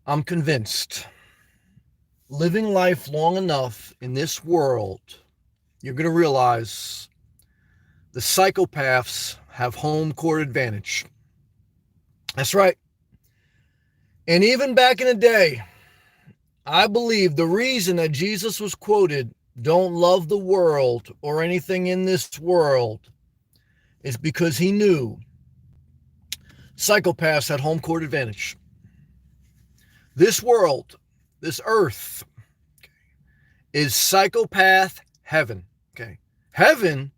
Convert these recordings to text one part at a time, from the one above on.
I'm convinced living life long enough in this world, you're going to realize the psychopaths have home court advantage. That's right. And even back in the day, I believe the reason that Jesus was quoted, don't love the world or anything in this world, is because he knew psychopaths had home court advantage. This world, this earth, is psychopath heaven. Okay. Heaven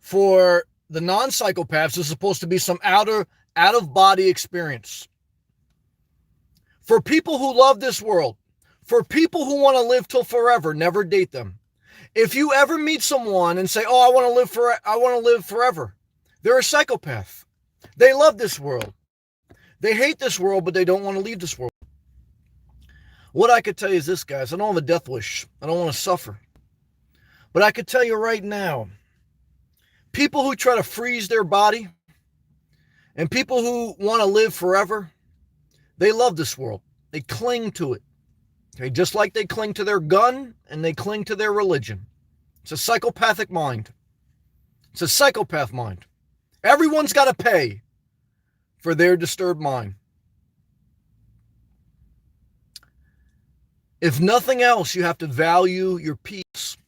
for the non-psychopaths is supposed to be some out of body experience. For people who love this world, for people who want to live till forever, never date them. If you ever meet someone and say, "Oh, I want to live forever," they're a psychopath. They love this world. They hate this world, but they don't want to leave this world. What I could tell you is this, guys. I don't have a death wish. I don't want to suffer. But I could tell you right now, people who try to freeze their body and people who want to live forever, they love this world. They cling to it. Okay, just like they cling to their gun and they cling to their religion. It's a psychopathic mind. It's a psychopath mind. Everyone's got to pay for their disturbed mind. If nothing else, you have to value your peace.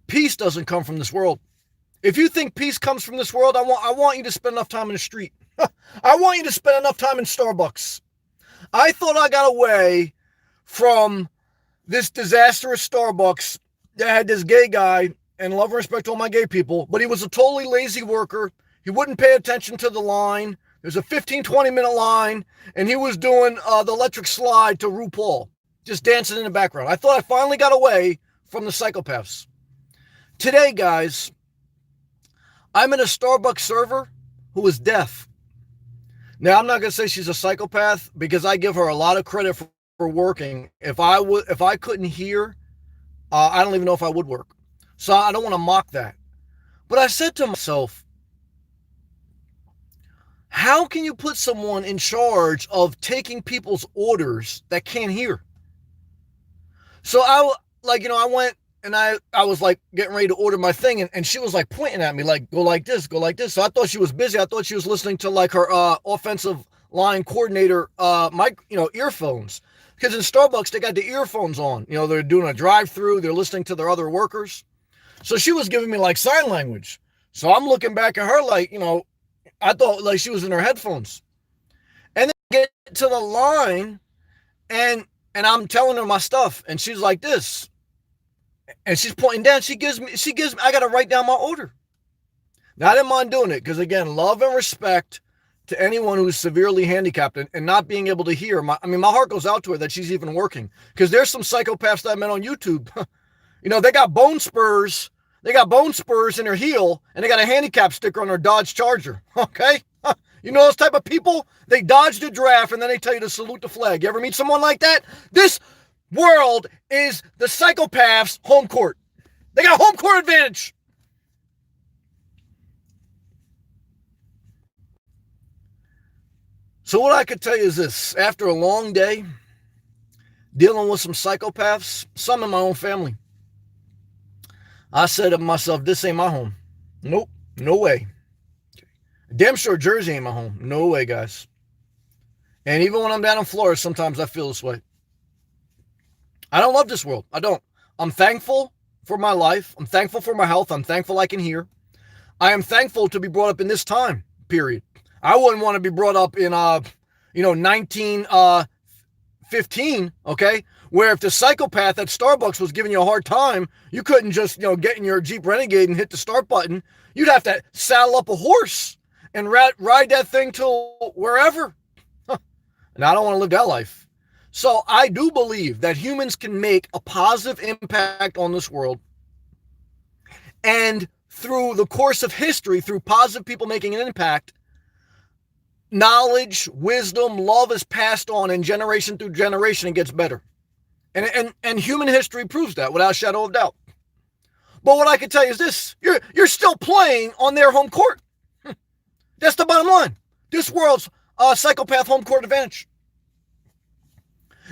Peace doesn't come from this world. If you think peace comes from this world, I want you to spend enough time in the street. I want you to spend enough time in Starbucks. I thought I got away from this disastrous Starbucks that had this gay guy, and love and respect to all my gay people, but he was a totally lazy worker. He wouldn't pay attention to the line. There's a 15, 20-minute line, and he was doing the electric slide to RuPaul, just dancing in the background. I thought I finally got away from the psychopaths. Today, guys, I'm in a Starbucks server who is deaf. Now, I'm not going to say she's a psychopath because I give her a lot of credit for working. If I couldn't hear, I don't even know if I would work. So I don't want to mock that. But I said to myself, how can you put someone in charge of taking people's orders that can't hear? So I went and I was like getting ready to order my thing, and she was like pointing at me like, go like this, go like this. So I thought she was busy. I thought she was listening to like her offensive line coordinator earphones. Because in Starbucks, they got the earphones on. You know, they're doing a drive-through. They're listening to their other workers. So she was giving me like sign language. So I'm looking back at her like, I thought like she was in her headphones. And then I get to the line and I'm telling her my stuff. And she's like this. And she's pointing down. She gives me, I got to write down my order. Now I didn't mind doing it because again, love and respect to anyone who's severely handicapped and not being able to hear. My heart goes out to her that she's even working because there's some psychopaths that I met on YouTube. They got bone spurs. They got bone spurs in their heel and they got a handicap sticker on their Dodge Charger. Okay. You know those type of people? They dodge the draft and then they tell you to salute the flag. You ever meet someone like that? This world is the psychopaths' home court. They got home court advantage. So what I could tell you is this. After a long day dealing with some psychopaths, some in my own family, I said to myself, this ain't my home. Nope, no way. Damn sure Jersey ain't my home. No way, guys. And even when I'm down in Florida, sometimes I feel this way. I don't love this world. I don't. I'm thankful for my life. I'm thankful for my health. I'm thankful I can hear. I am thankful to be brought up in this time period. I wouldn't want to be brought up in, 1915, okay, where if the psychopath at Starbucks was giving you a hard time, you couldn't just, get in your Jeep Renegade and hit the start button. You'd have to saddle up a horse and ride that thing till wherever. And I don't want to live that life. So I do believe that humans can make a positive impact on this world. And through the course of history, through positive people making an impact, knowledge, wisdom, love is passed on in generation through generation and gets better. And human history proves that without a shadow of doubt. But what I can tell you is this, you're still playing on their home court. That's the bottom line. This world's psychopath home court advantage.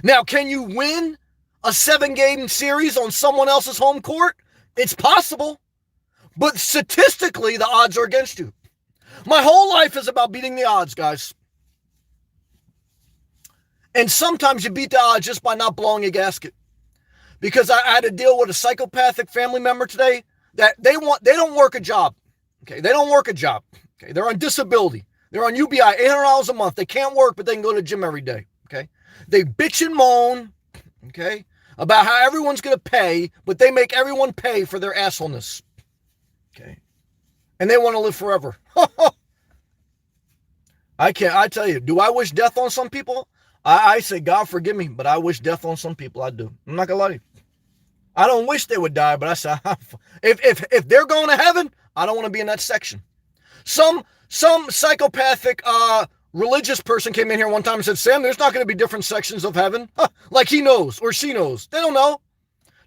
Now, can you win a 7-game series on someone else's home court? It's possible, but statistically, the odds are against you. My whole life is about beating the odds, guys. And sometimes you beat the odds just by not blowing a gasket. Because I had to deal with a psychopathic family member today that they don't work a job. Okay, they don't work a job. Okay, they're on disability. They're on UBI, $800 a month. They can't work, but they can go to the gym every day. Okay, they bitch and moan. Okay, about how everyone's gonna pay, but they make everyone pay for their assholeness. Okay, and they want to live forever. I tell you, do I wish death on some people? I say, God forgive me, but I wish death on some people. I do. I'm not gonna lie to you. I don't wish they would die, but I say, if they're going to heaven, I don't want to be in that section. Some psychopathic religious person came in here one time and said, Sam, there's not going to be different sections of heaven. Like he knows or she knows. They don't know.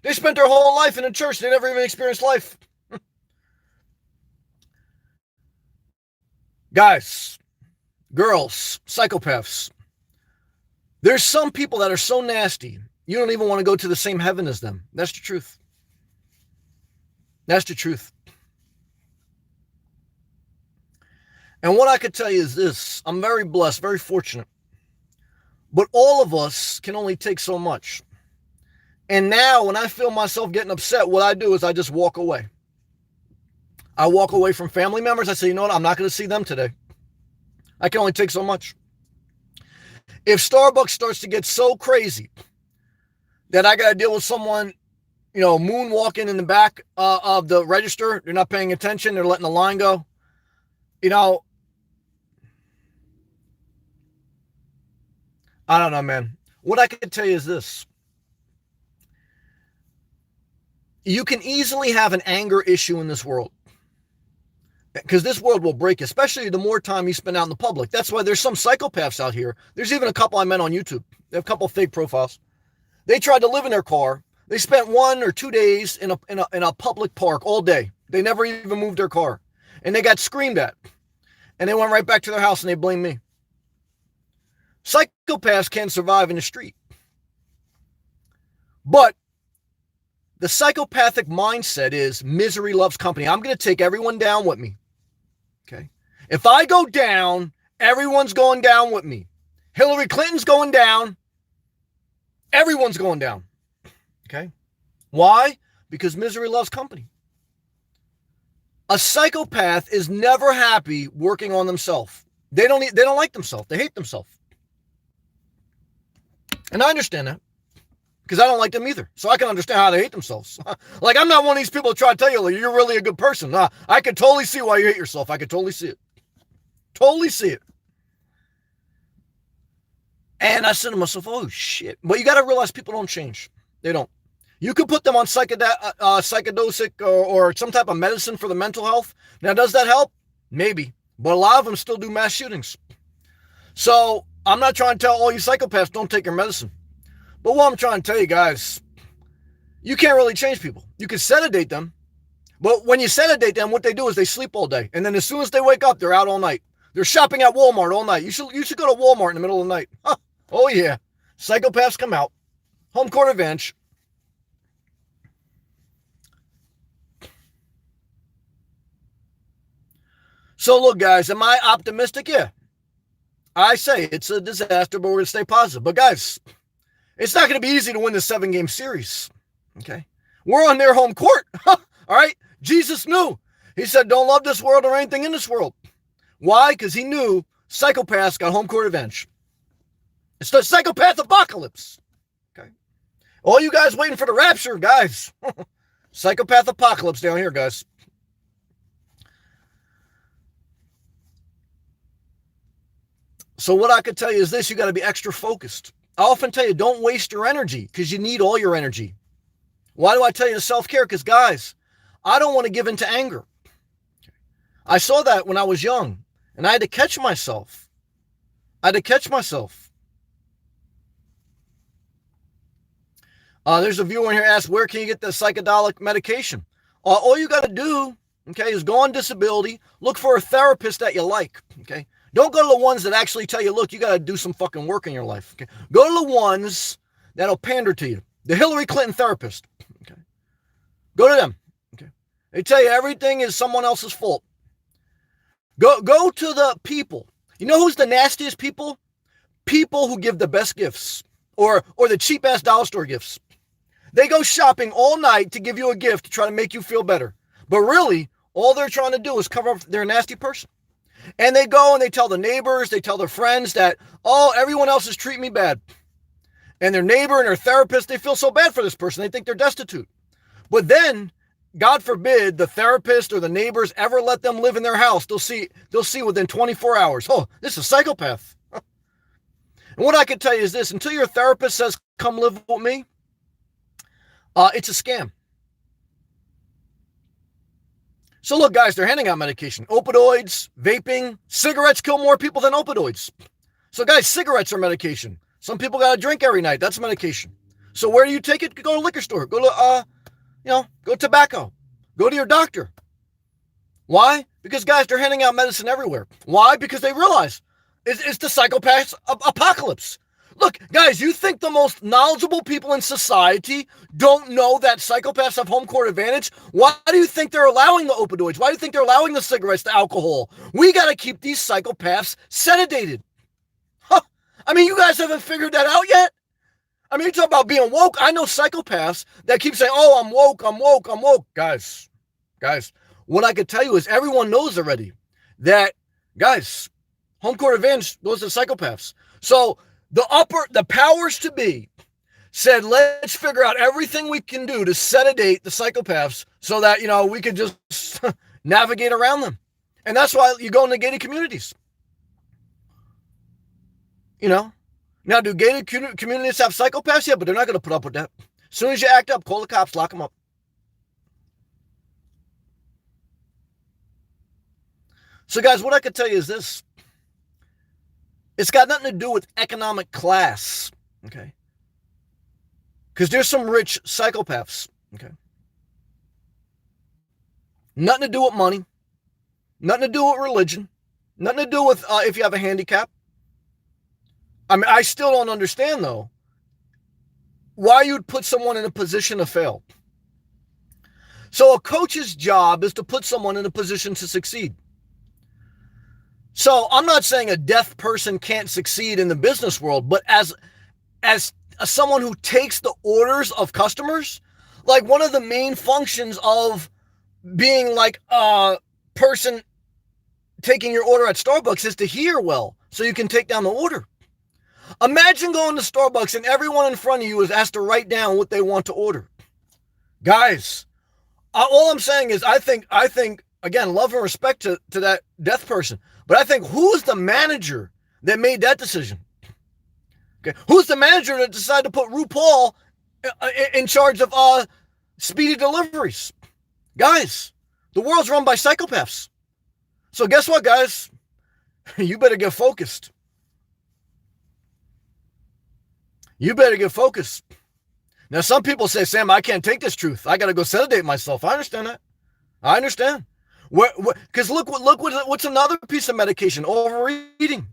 They spent their whole life in a church. They never even experienced life. Guys, girls, psychopaths. There's some people that are so nasty, you don't even want to go to the same heaven as them. That's the truth. That's the truth. And what I could tell you is this. I'm very blessed, very fortunate. But all of us can only take so much. And now when I feel myself getting upset, what I do is I just walk away. I walk away from family members. I say, you know what? I'm not going to see them today. I can only take so much. If Starbucks starts to get so crazy that I got to deal with someone, moonwalking in the back of the register, they're not paying attention, they're letting the line go, I don't know, man. What I can tell you is this. You can easily have an anger issue in this world. Because this world will break, especially the more time you spend out in the public. That's why there's some psychopaths out here. There's even a couple I met on YouTube. They have a couple of fake profiles. They tried to live in their car. They spent 1 or 2 days in a public park all day. They never even moved their car. And they got screamed at. And they went right back to their house and they blamed me. Psychopaths can't survive in the street. But the psychopathic mindset is misery loves company. I'm going to take everyone down with me. Okay. If I go down, everyone's going down with me. Hillary Clinton's going down. Everyone's going down. Okay. Why? Because misery loves company. A psychopath is never happy working on themselves. They don't like themselves. They hate themselves. And I understand that. Because I don't like them either. So I can understand how they hate themselves. Like, I'm not one of these people who try to tell you, like, you're really a good person. I could totally see why you hate yourself. I could totally see it. Totally see it. And I said to myself, oh, shit. But you got to realize people don't change. They don't. You could put them on psychedosic or some type of medicine for the mental health. Now, does that help? Maybe. But a lot of them still do mass shootings. So I'm not trying to tell all you psychopaths don't take your medicine. But what I'm trying to tell you guys, you can't really change people. You can sedate them. But when you sedate them, what they do is they sleep all day. And then as soon as they wake up, they're out all night. They're shopping at Walmart all night. You should go to Walmart in the middle of the night. Huh. Oh, yeah. Psychopaths come out. Home court advantage. So look, guys, am I optimistic? Yeah. I say it's a disaster, but we're going to stay positive. But guys, it's not going to be easy to win this 7-game series. Okay. We're on their home court. All right. Jesus knew. He said, don't love this world or anything in this world. Why? Because he knew psychopaths got home court advantage. It's the Psychopath Apocalypse. Okay. All you guys waiting for the rapture, guys. Psychopath Apocalypse down here, guys. So what I could tell you is this, you got to be extra focused. I often tell you, don't waste your energy because you need all your energy. Why do I tell you to self-care? Because guys, I don't want to give in to anger. I saw that when I was young and I had to catch myself. There's a viewer in here asked, where can you get the psychedelic medication? All you got to do, okay, is go on disability, look for a therapist that you like, okay? Don't go to the ones that actually tell you, look, you got to do some fucking work in your life. Okay? Go to the ones that'll pander to you. The Hillary Clinton therapist. Okay. Go to them. Okay. They tell you everything is someone else's fault. Go to the people. You know who's the nastiest people? People who give the best gifts or the cheap ass dollar store gifts. They go shopping all night to give you a gift to try to make you feel better. But really, all they're trying to do is cover up their nasty person. And they go and they tell the neighbors, they tell their friends that, oh, everyone else is treating me bad. And their neighbor and their therapist, they feel so bad for this person. They think they're destitute. But then, God forbid, the therapist or the neighbors ever let them live in their house. They'll see within 24 hours, oh, this is a psychopath. And what I can tell you is this, until your therapist says, come live with me, it's a scam. So look, guys, they're handing out medication. Opioids, vaping, cigarettes kill more people than opioids. So guys, cigarettes are medication. Some people got to drink every night. That's medication. So where do you take it? Go to a liquor store. Go to, go tobacco. Go to your doctor. Why? Because, guys, they're handing out medicine everywhere. Why? Because they realize it's the psychopath apocalypse. Look, guys, you think the most knowledgeable people in society don't know that psychopaths have home court advantage? Why do you think they're allowing the opioids? Why do you think they're allowing the cigarettes, the alcohol? We got to keep these psychopaths sedated. Huh. I mean, you guys haven't figured that out yet? I mean, you talk about being woke. I know psychopaths that keep saying, oh, I'm woke, I'm woke, I'm woke. Guys, what I could tell you is everyone knows already that, guys, home court advantage goes to psychopaths. So the powers to be said, let's figure out everything we can do to sedate the psychopaths so that, we could just navigate around them. And that's why you go into gated communities. Now, do gated communities have psychopaths? Yeah, but they're not going to put up with that. As soon as you act up, call the cops, lock them up. So, guys, what I could tell you is this. It's got nothing to do with economic class, okay? Because there's some rich psychopaths, okay? Nothing to do with money. Nothing to do with religion. Nothing to do with if you have a handicap. I mean, I still don't understand, though, why you'd put someone in a position to fail. So a coach's job is to put someone in a position to succeed. So I'm not saying a deaf person can't succeed in the business world, but as someone who takes the orders of customers, like one of the main functions of being like a person taking your order at Starbucks is to hear well so you can take down the order. Imagine going to Starbucks and everyone in front of you is asked to write down what they want to order. Guys, all I'm saying is I think, again, love and respect to that deaf person. But I think, who's the manager that made that decision? Okay, who's the manager that decided to put RuPaul in charge of speedy deliveries? Guys, the world's run by psychopaths. So guess what, guys? You better get focused. You better get focused. Now, some people say, Sam, I can't take this truth. I got to go sedate myself. I understand that. I understand. Because look what's another piece of medication? Overeating.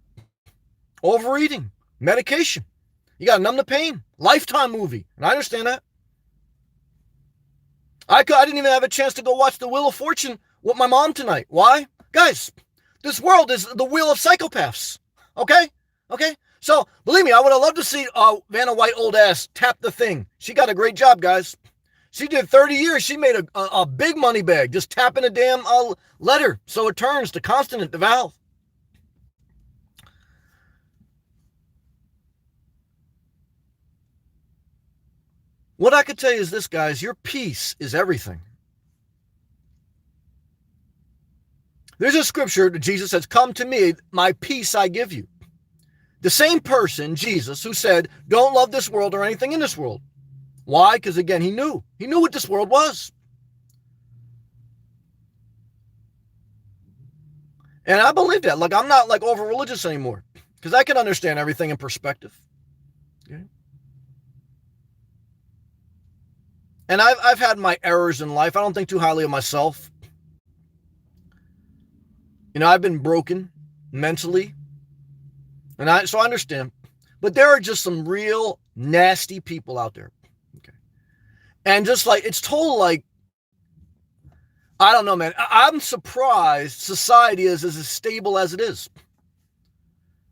Medication. You got to numb the pain. Lifetime movie. And I understand that. I didn't even have a chance to go watch The Wheel of Fortune with my mom tonight. Why? Guys, this world is the wheel of psychopaths. Okay? So, believe me, I would have loved to see Vanna White old ass tap the thing. She got a great job, guys. She did 30 years. She made a big money bag just tapping a damn letter so it turns to consonant, the valve. What I could tell you is this, guys. Your peace is everything. There's a scripture that Jesus says, come to me, my peace I give you. The same person, Jesus, who said, don't love this world or anything in this world. Why? Because, again, he knew what this world was. And I believe that. Like, I'm not like over religious anymore because I can understand everything in perspective. Okay? And I've had my errors in life. I don't think too highly of myself. I've been broken mentally. So I understand. But there are just some real nasty people out there. Okay. And just like, it's total like, I don't know, man. I'm surprised society is as stable as it is.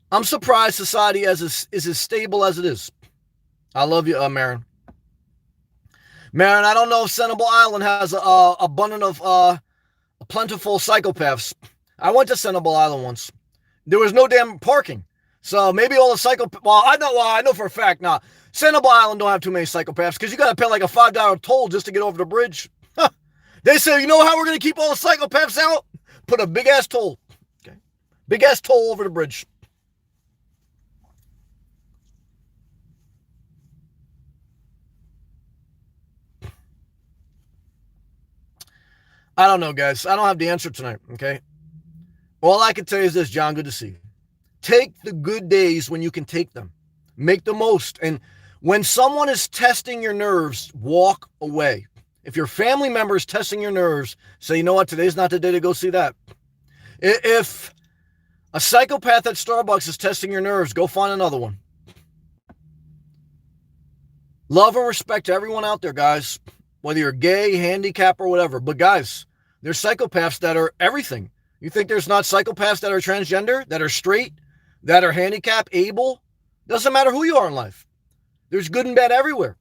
I'm surprised society is as stable as it is. I love you, Marin. Marin, I don't know if Sentinel Island has a abundance of plentiful psychopaths. I went to Sentinel Island once. There was no damn parking. So maybe all the psychopaths, I know for a fact, Sentinel Island don't have too many psychopaths because you got to pay like a $5 toll just to get over the bridge. They say, you know how we're going to keep all the psychopaths out? Put a big-ass toll. Okay. Big-ass toll over the bridge. I don't know, guys. I don't have the answer tonight, okay? All I can tell you is this, John, good to see you. Take the good days when you can take them. Make the most. And when someone is testing your nerves, walk away. If your family member is testing your nerves, say, you know what, today's not the day to go see that. If a psychopath at Starbucks is testing your nerves, go find another one. Love and respect to everyone out there, guys. Whether you're gay, handicapped, or whatever. But guys, there's psychopaths that are everything. You think there's not psychopaths that are transgender, that are straight, that are handicapped, able? Doesn't matter who you are in life. There's good and bad everywhere.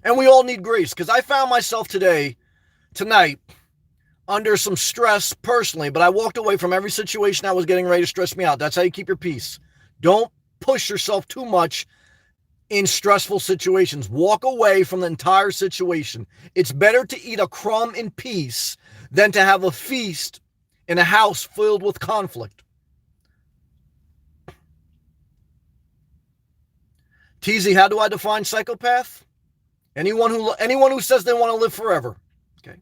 And we all need grace, because I found myself tonight, under some stress personally, but I walked away from every situation that was getting ready to stress me out. That's how you keep your peace. Don't push yourself too much in stressful situations. Walk away from the entire situation. It's better to eat a crumb in peace than to have a feast in a house filled with conflict. TZ, how do I define psychopath? Anyone who says they want to live forever. Okay.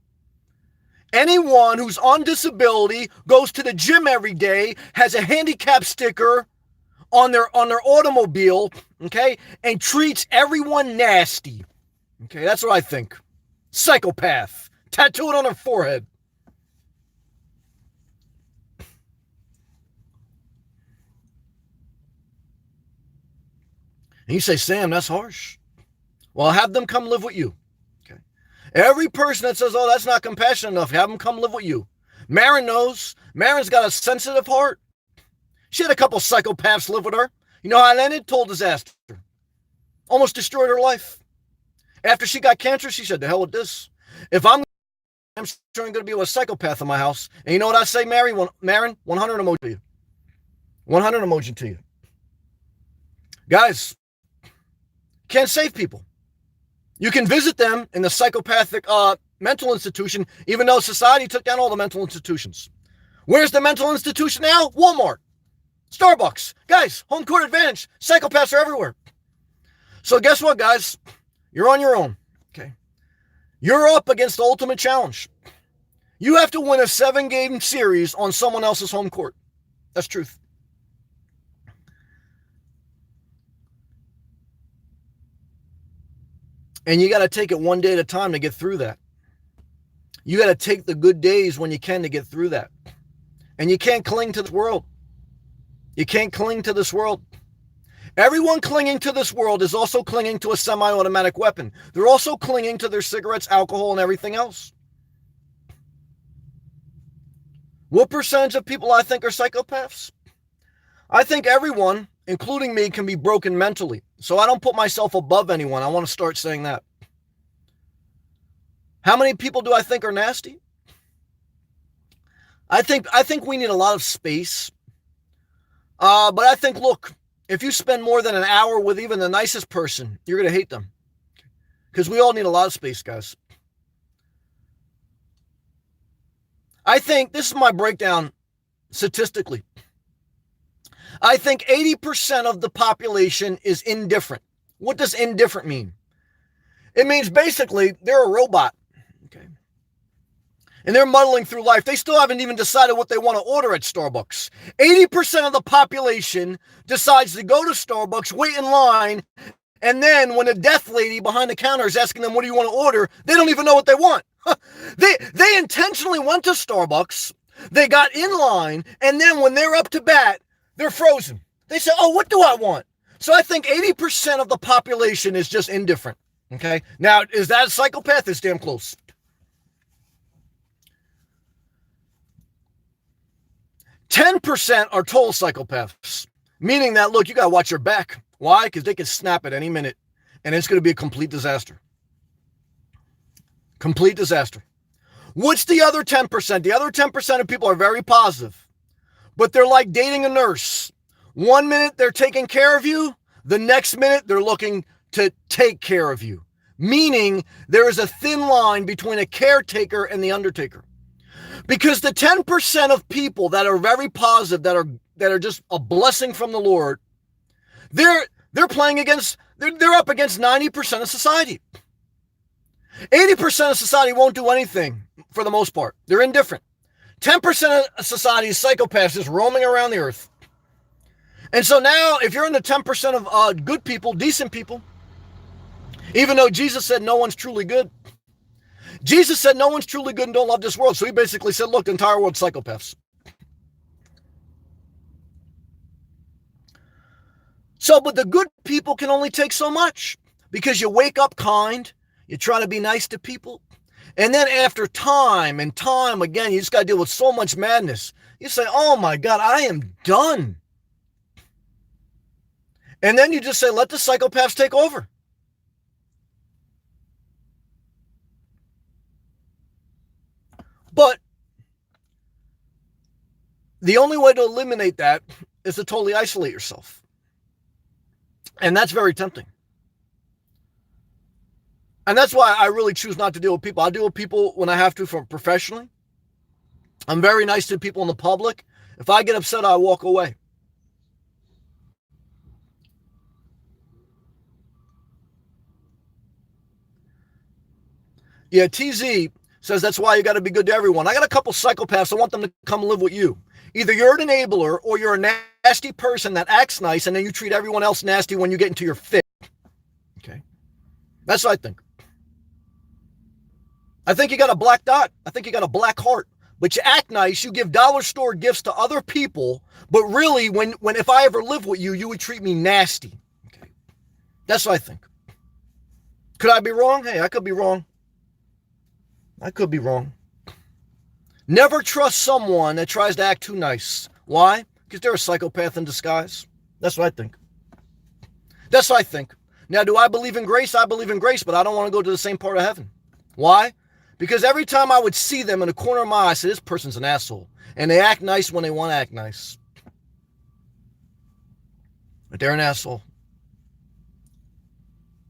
Anyone who's on disability, goes to the gym every day, has a handicap sticker on their automobile, okay, and treats everyone nasty. Okay, that's what I think. Psychopath. Tattoo it on their forehead. And you say, Sam, that's harsh. Well, have them come live with you. Okay. Every person that says, oh, that's not compassionate enough, have them come live with you. Marin knows. Marin's got a sensitive heart. She had a couple psychopaths live with her. You know how it ended? Total disaster. Almost destroyed her life. After she got cancer, she said, the hell with this. If I'm sure I'm going to be with a psychopath in my house. And you know what I say, Marin? 100 emoji to you. 100 emoji to you. Guys, can't save people. You can visit them in the psychopathic mental institution, even though society took down all the mental institutions. Where's the mental institution now? Walmart. Starbucks. Guys, home court advantage. Psychopaths are everywhere. So guess what, guys? You're on your own. Okay. You're up against the ultimate challenge. You have to win a 7-game series on someone else's home court. That's truth. And you got to take it one day at a time to get through that. You got to take the good days when you can to get through that. And you can't cling to the world. You can't cling to this world. Everyone clinging to this world is also clinging to a semi-automatic weapon. They're also clinging to their cigarettes, alcohol, and everything else. What percentage of people I think are psychopaths? I think everyone, including me, can be broken mentally. So I don't put myself above anyone. I want to start saying that. How many people do I think are nasty? I think we need a lot of space. But I think, look, if you spend more than an hour with even the nicest person, you're going to hate them. Because we all need a lot of space, guys. I think, this is my breakdown statistically. I think 80% of the population is indifferent. What does indifferent mean? It means basically they're a robot. Okay. And they're muddling through life. They still haven't even decided what they want to order at Starbucks. 80% of the population decides to go to Starbucks, wait in line, and then when a death lady behind the counter is asking them, what do you want to order? They don't even know what they want. They intentionally went to Starbucks, They got in line, and then when they're up to bat, they're frozen. They say, oh, what do I want? So I think 80% of the population is just indifferent. Okay? Now, is that a psychopath? It's damn close. 10% are total psychopaths, meaning that, look, you got to watch your back. Why? Because they can snap at any minute, and it's going to be a complete disaster. Complete disaster. What's the other 10%? The other 10% of people are very positive, but they're like dating a nurse. 1 minute they're taking care of you, the next minute they're looking to take care of you, meaning there is a thin line between a caretaker and the undertaker. Because the 10% of people that are very positive, that are just a blessing from the Lord, they're playing against, they're up against 90% of society. 80% of society won't do anything for the most part. They're indifferent. 10% of society is psychopaths just roaming around the earth. And so now, if you're in the 10% of good people, decent people, even though Jesus said no one's truly good, Jesus said no one's truly good and don't love this world. So he basically said, look, the entire world's psychopaths. So, but the good people can only take so much because you wake up kind, you try to be nice to people, and then after time and time again, you just got to deal with so much madness. You say, oh my God, I am done. And then you just say, let the psychopaths take over. But the only way to eliminate that is to totally isolate yourself. And that's very tempting. And that's why I really choose not to deal with people. I deal with people when I have to professionally. I'm very nice to people in the public. If I get upset, I walk away. Yeah, TZ says that's why you got to be good to everyone. I got a couple psychopaths. I want them to come live with you. Either you're an enabler or you're a nasty person that acts nice and then you treat everyone else nasty when you get into your fit. Okay. That's what I think. I think you got a black dot. I think you got a black heart. But you act nice. You give dollar store gifts to other people. But really, when if I ever live with you, you would treat me nasty. Okay. That's what I think. Could I be wrong? Hey, I could be wrong. I could be wrong. Never trust someone that tries to act too nice. Why? Because they're a psychopath in disguise. That's what I think. That's what I think. Now, do I believe in grace? I believe in grace, but I don't want to go to the same part of heaven. Why? Because every time I would see them in the corner of my eye, I said, this person's an asshole. And they act nice when they want to act nice. But they're an asshole.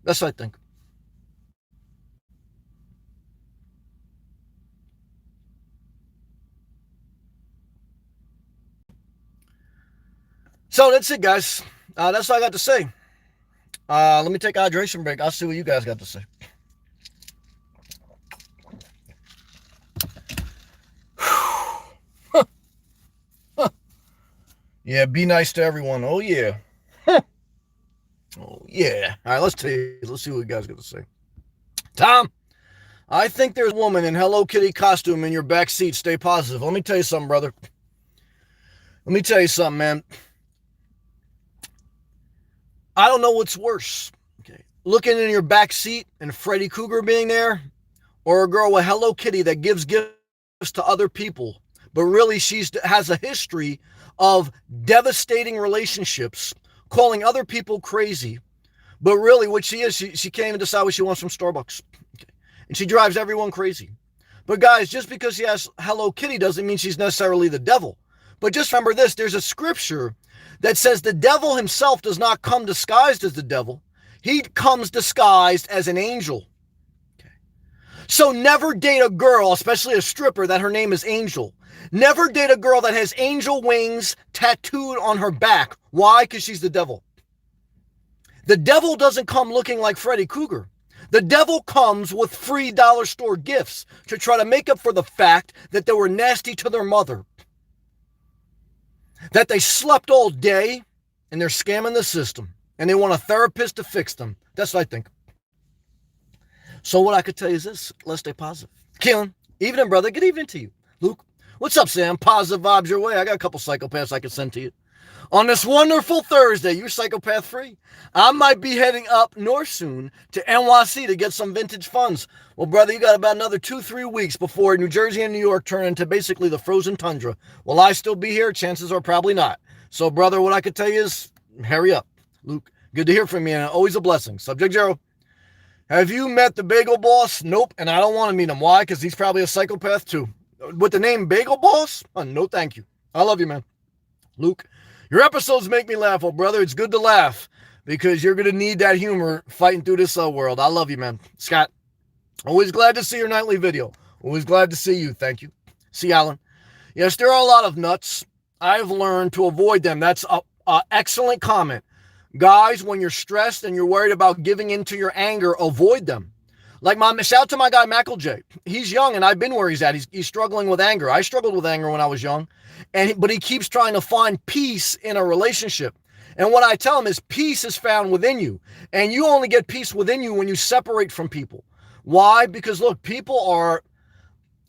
That's what I think. So that's it, guys. That's all I got to say. Let me take a hydration break. I'll see what you guys got to say. Yeah, be nice to everyone. Oh, yeah. Oh, yeah. All right, let's see what you guys got to say. Tom, I think there's a woman in Hello Kitty costume in your back seat. Stay positive. Let me tell you something, brother. Let me tell you something, man. I don't know what's worse. Okay, looking in your back seat and Freddy Krueger being there, or a girl with Hello Kitty that gives gifts to other people, but really she has a history of devastating relationships, calling other people crazy, but really what she is, she can't even decide what she wants from Starbucks. Okay. And she drives everyone crazy. But guys, just because she has Hello Kitty doesn't mean she's necessarily the devil. But just remember this, there's a scripture that says the devil himself does not come disguised as the devil. He comes disguised as an angel. Okay. So never date a girl, especially a stripper, that her name is Angel. Never date a girl that has angel wings tattooed on her back. Why? Because she's the devil. The devil doesn't come looking like Freddy Krueger. The devil comes with free dollar store gifts to try to make up for the fact that they were nasty to their mother. That they slept all day and they're scamming the system and they want a therapist to fix them. That's what I think. So what I could tell you is this, let's stay positive. Keelan, evening, brother. Good evening to you. Luke, What's up, Sam? Positive vibes your way. I got a couple psychopaths I can send to you. On this wonderful Thursday, you're psychopath free. I might be heading up north soon to NYC to get some vintage funds. Well, brother, you got about another 2-3 weeks before New Jersey and New York turn into basically the frozen tundra. Will I still be here? Chances are probably not. So, brother, what I could tell you is hurry up. Luke, good to hear from you, and always a blessing. Subject Zero. Have you met the Bagel Boss? Nope, and I don't want to meet him. Why? Because he's probably a psychopath too. With the name Bagel Boss? Oh, no, thank you. I love you, man. Luke, your episodes make me laugh, oh brother. It's good to laugh because you're going to need that humor fighting through this world. I love you, man. Scott, always glad to see your nightly video. Always glad to see you. Thank you. See, Alan. Yes, there are a lot of nuts. I've learned to avoid them. That's an excellent comment. Guys, when you're stressed and you're worried about giving into your anger, avoid them. Like shout out to my guy, Mackle J. He's young, and I've been where he's at. He's struggling with anger. I struggled with anger when I was young, but he keeps trying to find peace in a relationship. And what I tell him is peace is found within you, and you only get peace within you when you separate from people. Why? Because look,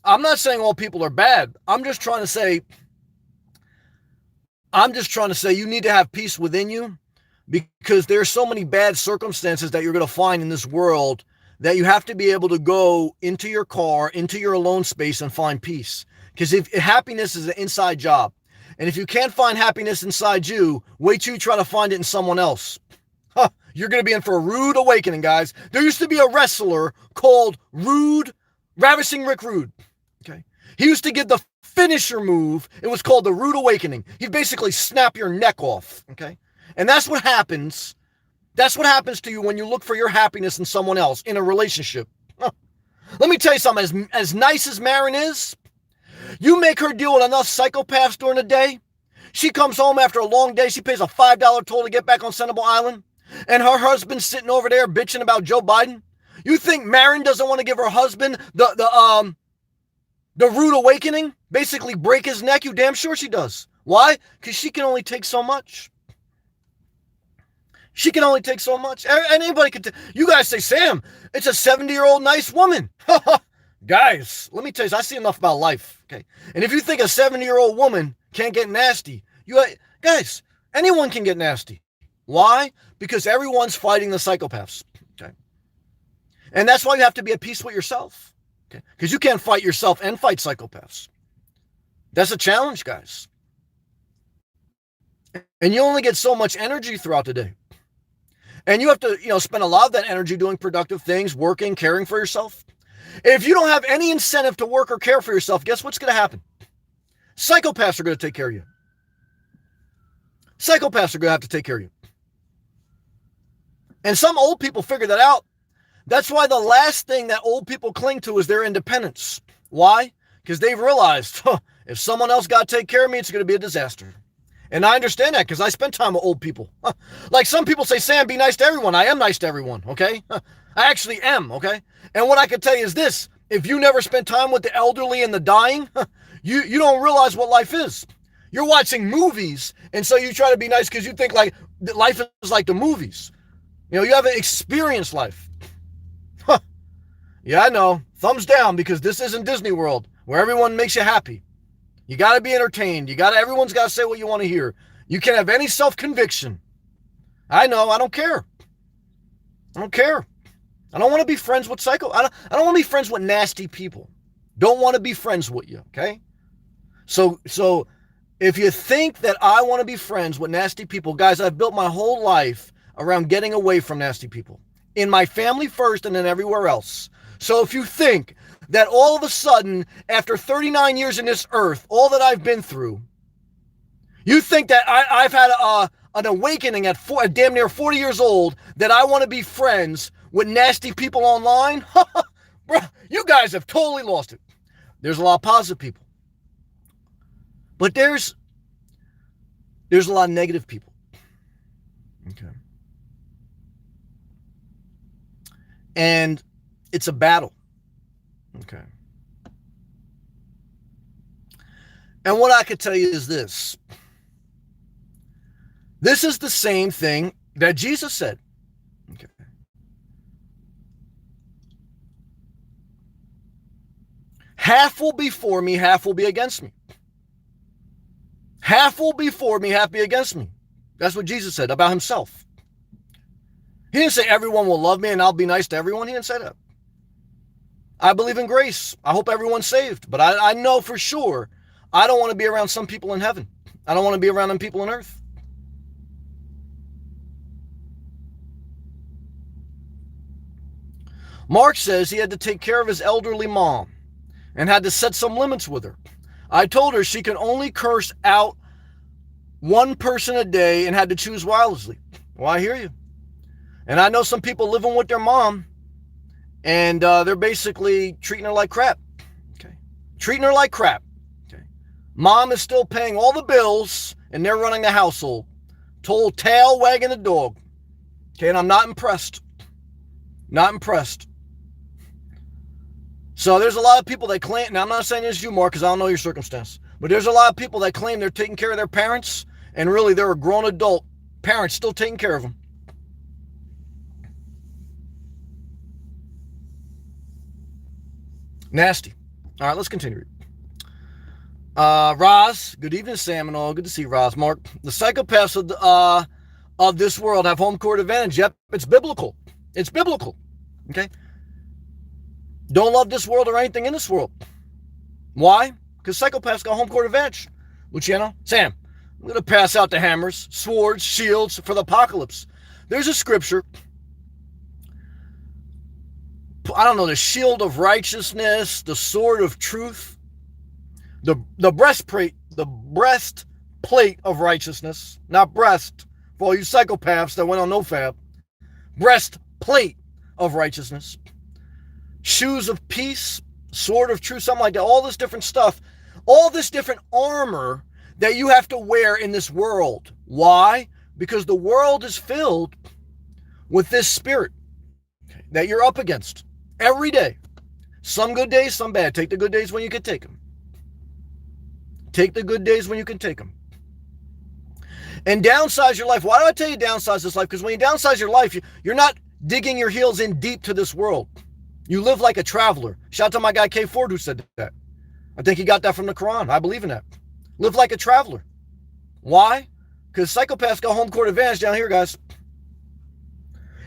I'm not saying all people are bad. I'm just trying to say you need to have peace within you because there's so many bad circumstances that you're going to find in this world that you have to be able to go into your car, into your alone space and find peace. Because if happiness is an inside job, and if you can't find happiness inside you, wait till you try to find it in someone else. You're going to be in for a rude awakening, guys. There used to be a wrestler called Ravishing Rick Rude. Okay, he used to get the finisher move. It was called the Rude Awakening. He'd basically snap your neck off. Okay, and that's what happens. That's what happens to you when you look for your happiness in someone else, in a relationship. Let me tell you something. As nice as Marin is, you make her deal with enough psychopaths during the day. She comes home after a long day. She pays a $5 toll to get back on Sentinel Island. And her husband's sitting over there bitching about Joe Biden. You think Marin doesn't want to give her husband the rude awakening? Basically break his neck? You damn sure she does. Why? Because she can only take so much. She can only take so much. Anybody can you guys say, Sam, it's a 70-year-old nice woman. Guys, let me tell you, I see enough about life. Okay. And if you think a 70-year-old woman can't get nasty, guys, anyone can get nasty. Why? Because everyone's fighting the psychopaths. Okay. And that's why you have to be at peace with yourself. Okay. Because you can't fight yourself and fight psychopaths. That's a challenge, guys. And you only get so much energy throughout the day. And you have to, spend a lot of that energy doing productive things, working, caring for yourself. If you don't have any incentive to work or care for yourself, guess what's going to happen? Psychopaths are going to take care of you. Psychopaths are going to have to take care of you. And some old people figure that out. That's why the last thing that old people cling to is their independence. Why? Because they've realized, if someone else got to take care of me, it's going to be a disaster. And I understand that because I spend time with old people. Like some people say, Sam, be nice to everyone. I am nice to everyone, okay? I actually am, okay? And what I can tell you is this. If you never spend time with the elderly and the dying, you don't realize what life is. You're watching movies, and so you try to be nice because you think like life is like the movies. You haven't experienced life. Yeah, I know. Thumbs down because this isn't Disney World where everyone makes you happy. You got to be entertained. Everyone's got to say what you want to hear. You can't have any self-conviction. I know. I don't care. I don't care. I don't want to be friends with I don't want to be friends with nasty people. Don't want to be friends with you, okay? So if you think that I want to be friends with nasty people, guys, I've built my whole life around getting away from nasty people. In my family first and then everywhere else. So if you think that all of a sudden, after 39 years in this earth, all that I've been through, you think that I've had an awakening at damn near 40 years old that I want to be friends with nasty people online? Bro, you guys have totally lost it. There's a lot of positive people. But there's a lot of negative people. Okay. And it's a battle. Okay. And what I could tell you is this. This is the same thing that Jesus said. Okay. Half will be for me, half will be against me. Half will be for me, half be against me. That's what Jesus said about himself. He didn't say everyone will love me and I'll be nice to everyone. He didn't say that. I believe in grace. I hope everyone's saved. But I know for sure I don't want to be around some people in heaven. I don't want to be around them people on earth. Mark says he had to take care of his elderly mom and had to set some limits with her. I told her she can only curse out one person a day and had to choose wisely. Well, I hear you. And I know some people living with their mom and they're basically treating her like crap. Okay. Treating her like crap. Okay. Mom is still paying all the bills and they're running the household. Told tail wagging the dog. Okay, and I'm not impressed. Not impressed. So there's a lot of people that claim, now I'm not saying it's you, Mark, because I don't know your circumstance, but there's a lot of people that claim they're taking care of their parents, and really they're a grown adult. Parents still taking care of them. Nasty. All right, let's continue. Roz, good evening, Sam and all. Good to see you, Roz. Mark, the psychopaths of this world have home court advantage. Yep, it's biblical. It's biblical. Okay? Don't love this world or anything in this world. Why? Because psychopaths got home court advantage. Luciano, Sam, I'm going to pass out the hammers, swords, shields for the apocalypse. There's a scripture. I don't know, the shield of righteousness, the sword of truth, the breastplate of righteousness, not breast, for all you psychopaths that went on nofab. Breastplate of righteousness. Shoes of peace, sword of truth, something like that. All this different stuff. All this different armor that you have to wear in this world. Why? Because the world is filled with this spirit that you're up against every day. Some good days, some bad. Take the good days when you can take them. Take the good days when you can take them. And downsize your life. Why do I tell you downsize this life? Because when you downsize your life, you're not digging your heels in deep to this world. You live like a traveler. Shout out to my guy K. Ford who said that. I think he got that from the Quran. I believe in that. Live like a traveler. Why? Because psychopaths got home court advantage down here, guys.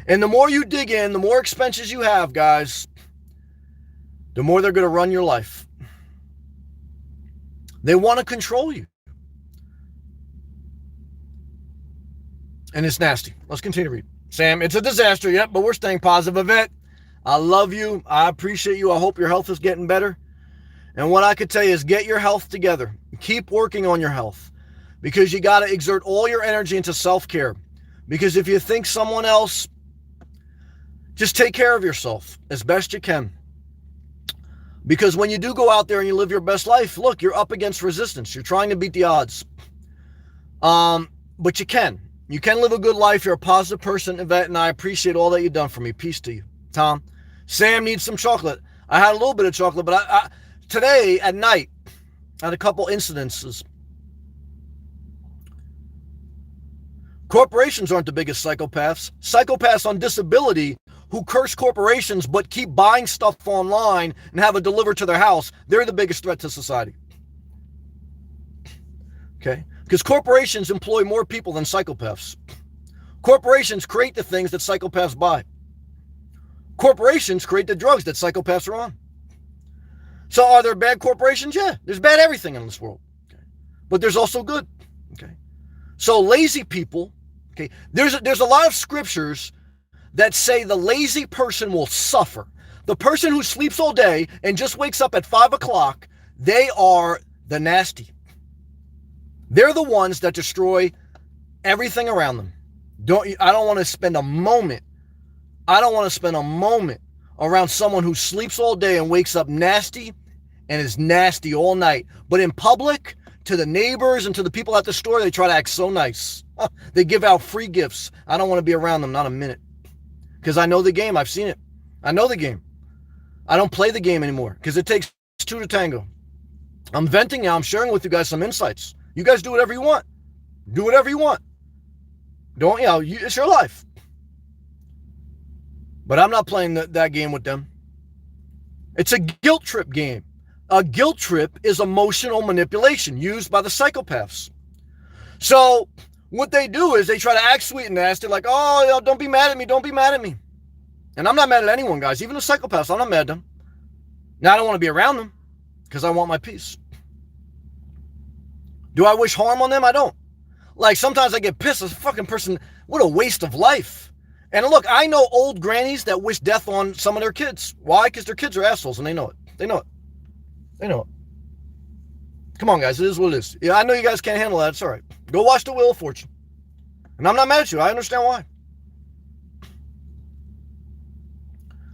And the more you dig in, the more expenses you have, guys, the more they're going to run your life. They want to control you. And it's nasty. Let's continue to read. Sam, it's a disaster, yep, but we're staying positive, Yvette. I love you. I appreciate you. I hope your health is getting better. And what I could tell you is get your health together. Keep working on your health because you got to exert all your energy into self-care. Because if you think someone else, just take care of yourself as best you can. Because when you do go out there and you live your best life, look, you're up against resistance. You're trying to beat the odds. But you can. You can live a good life. You're a positive person, Yvette, and I appreciate all that you've done for me. Peace to you. Tom, Sam needs some chocolate. I had a little bit of chocolate, but today at night, I had a couple incidences. Corporations aren't the biggest psychopaths. Psychopaths on disability who curse corporations but keep buying stuff online and have it delivered to their house, they're the biggest threat to society. Okay? Because corporations employ more people than psychopaths. Corporations create the things that psychopaths buy. Corporations create the drugs that psychopaths are on. So are there bad corporations? Yeah, there's bad everything in this world. Okay. But there's also good. Okay. So lazy people, okay, there's a lot of scriptures that say the lazy person will suffer. The person who sleeps all day and just wakes up at 5 o'clock, they are the nasty. They're the ones that destroy everything around them. I don't want to spend a moment around someone who sleeps all day and wakes up nasty and is nasty all night. But in public, to the neighbors and to the people at the store, they try to act so nice. They give out free gifts. I don't want to be around them, not a minute. Because I know the game. I've seen it. I know the game. I don't play the game anymore because it takes two to tango. I'm venting now. I'm sharing with you guys some insights. You guys do whatever you want. Do whatever you want. Don't, it's your life. But I'm not playing that game with them. It's a guilt trip game. A guilt trip is emotional manipulation used by the psychopaths. So what they do is they try to act sweet and nasty, like, oh, don't be mad at me, don't be mad at me. And I'm not mad at anyone, guys. Even the psychopaths, I'm not mad at them. Now, I don't want to be around them because I want my peace. Do I wish harm on them? I don't. Like, sometimes I get pissed. This fucking person, what a waste of life. And look, I know old grannies that wish death on some of their kids. Why? Because their kids are assholes and they know it. They know it. They know it. Come on, guys. It is what it is. Yeah, I know you guys can't handle that. It's all right. Go watch The Wheel of Fortune. And I'm not mad at you. I understand why.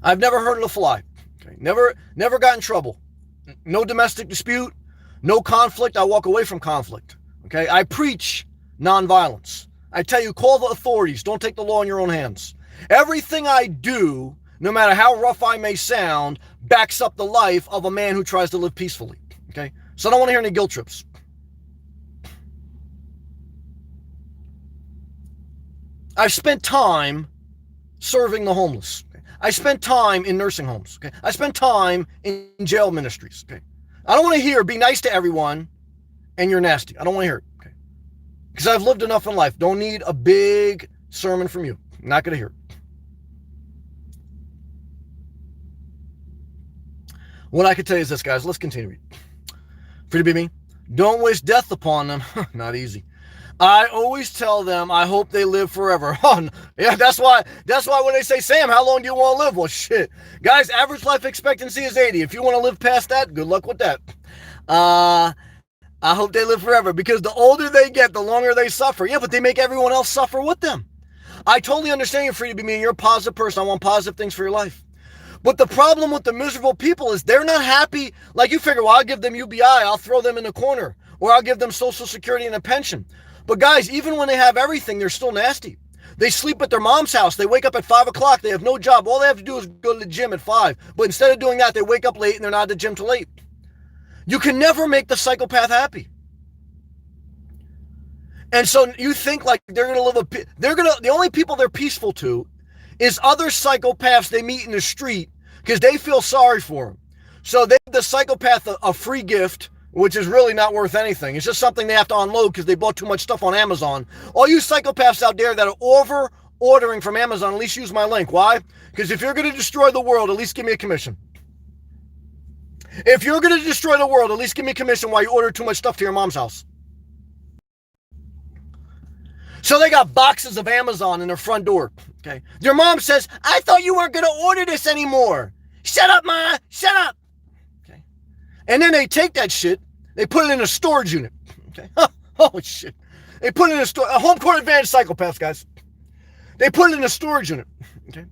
I've never hurted a fly. Okay. Never got in trouble. No domestic dispute. No conflict. I walk away from conflict. Okay. I preach nonviolence. I tell you, call the authorities. Don't take the law in your own hands. Everything I do, no matter how rough I may sound, backs up the life of a man who tries to live peacefully. Okay. So I don't want to hear any guilt trips. I've spent time serving the homeless. Okay? I spent time in nursing homes. Okay? I spent time in jail ministries. Okay? I don't want to hear be nice to everyone and you're nasty. I don't want to hear it. Okay? Because I've lived enough in life. Don't need a big sermon from you. I'm not going to hear it. What I could tell you is this, guys. Let's continue. Free to be me. Don't wish death upon them. Not easy. I always tell them I hope they live forever. Oh, yeah, that's why when they say, Sam, how long do you want to live? Well, shit. Guys, average life expectancy is 80. If you want to live past that, good luck with that. I hope they live forever because the older they get, the longer they suffer. Yeah, but they make everyone else suffer with them. I totally understand you're free to be me and you're a positive person. I want positive things for your life. But the problem with the miserable people is they're not happy. Like you figure, well, I'll give them UBI. I'll throw them in the corner. Or I'll give them Social Security and a pension. But guys, even when they have everything, they're still nasty. They sleep at their mom's house. They wake up at 5 o'clock. They have no job. All they have to do is go to the gym at 5. But instead of doing that, they wake up late and they're not at the gym till 8. You can never make the psychopath happy. And so you think like they're going to live the only people they're peaceful to is other psychopaths they meet in the street because they feel sorry for them. So they give the psychopath a free gift, which is really not worth anything. It's just something they have to unload because they bought too much stuff on Amazon. All you psychopaths out there that are over ordering from Amazon, at least use my link. Why? Because if you're going to destroy the world, at least give me a commission. If you're going to destroy the world, at least give me a commission while you order too much stuff to your mom's house. So they got boxes of Amazon in their front door. Okay. Your mom says, I thought you weren't going to order this anymore. Shut up, Ma. Shut up. Okay. And then they take that shit, they put it in a storage unit. Okay. Oh, shit. They put it in a home court advantage psychopaths, guys. They put it in a storage unit. Okay.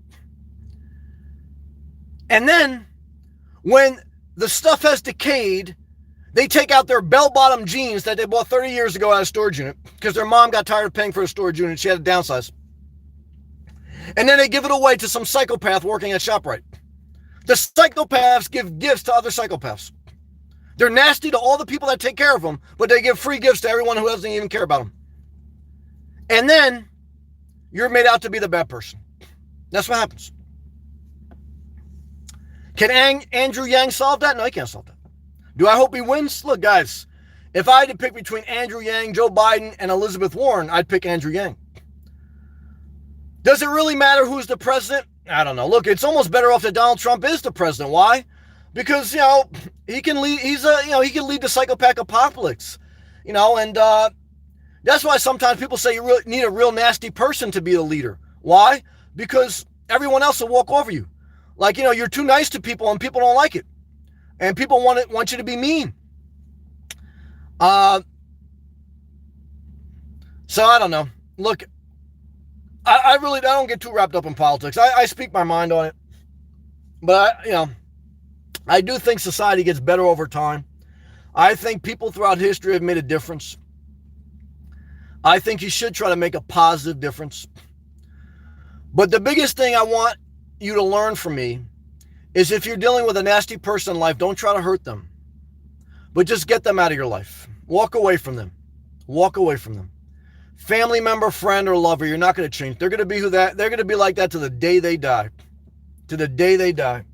And then when the stuff has decayed, they take out their bell-bottom jeans that they bought 30 years ago out of storage unit because their mom got tired of paying for a storage unit. She had to downsize. And then they give it away to some psychopath working at ShopRite. The psychopaths give gifts to other psychopaths. They're nasty to all the people that take care of them, but they give free gifts to everyone who doesn't even care about them. And then you're made out to be the bad person. That's what happens. Can Andrew Yang solve that? No, he can't solve that. Do I hope he wins? Look, guys, if I had to pick between Andrew Yang, Joe Biden, and Elizabeth Warren, I'd pick Andrew Yang. Does it really matter who's the president? I don't know. Look, it's almost better off that Donald Trump is the president. Why? Because, he can lead, he can lead the psychopath apocalypse, and that's why sometimes people say you really need a real nasty person to be a leader. Why? Because everyone else will walk over you. Like, you're too nice to people and people don't like it. And people want you to be mean. So I don't know. Look, I don't get too wrapped up in politics. I speak my mind on it. But, I do think society gets better over time. I think people throughout history have made a difference. I think you should try to make a positive difference. But the biggest thing I want you to learn from me is if you're dealing with a nasty person in life, don't try to hurt them. But just get them out of your life. Walk away from them. Walk away from them. Family member, friend, or lover, you're not going to change. They're going to be they're going to be like that to the day they die. To the day they die.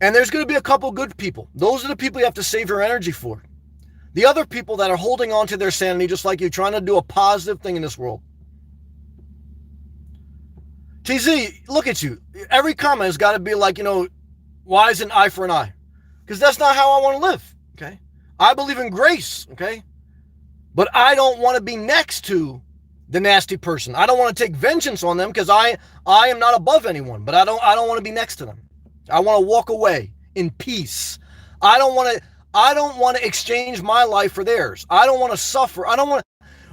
And there's going to be a couple good people. Those are the people you have to save your energy for. The other people that are holding on to their sanity just like you, trying to do a positive thing in this world. TZ, look at you. Every comment has got to be like, why is an eye for an eye? Because that's not how I want to live, okay? I believe in grace, okay? But I don't want to be next to the nasty person. I don't want to take vengeance on them because I am not above anyone, but I don't want to be next to them. I want to walk away in peace. I don't want to exchange my life for theirs. I don't want to suffer.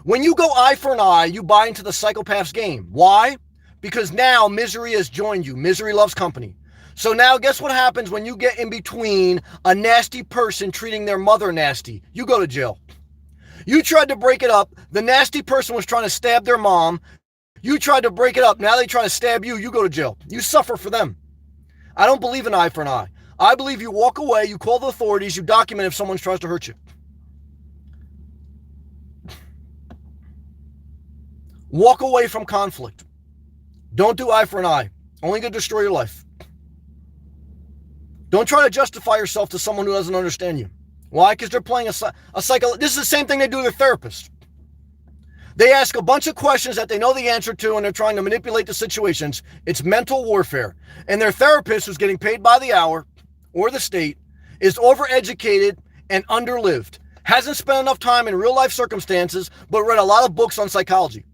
When you go eye for an eye, you buy into the psychopath's game. Why? Because now misery has joined you. Misery loves company. So now guess what happens when you get in between a nasty person treating their mother nasty? You go to jail. You tried to break it up. The nasty person was trying to stab their mom. You tried to break it up. Now they try to stab you. You go to jail. You suffer for them. I don't believe in eye for an eye. I believe you walk away, you call the authorities, you document if someone tries to hurt you. Walk away from conflict. Don't do eye for an eye. Only going to destroy your life. Don't try to justify yourself to someone who doesn't understand you. Why? Because they're playing a psycho. This is the same thing they do with their therapist. They ask a bunch of questions that they know the answer to, and they're trying to manipulate the situations. It's mental warfare. And their therapist, who's getting paid by the hour, or the state, is overeducated and underlived. Hasn't spent enough time in real life circumstances, but read a lot of books on psychology.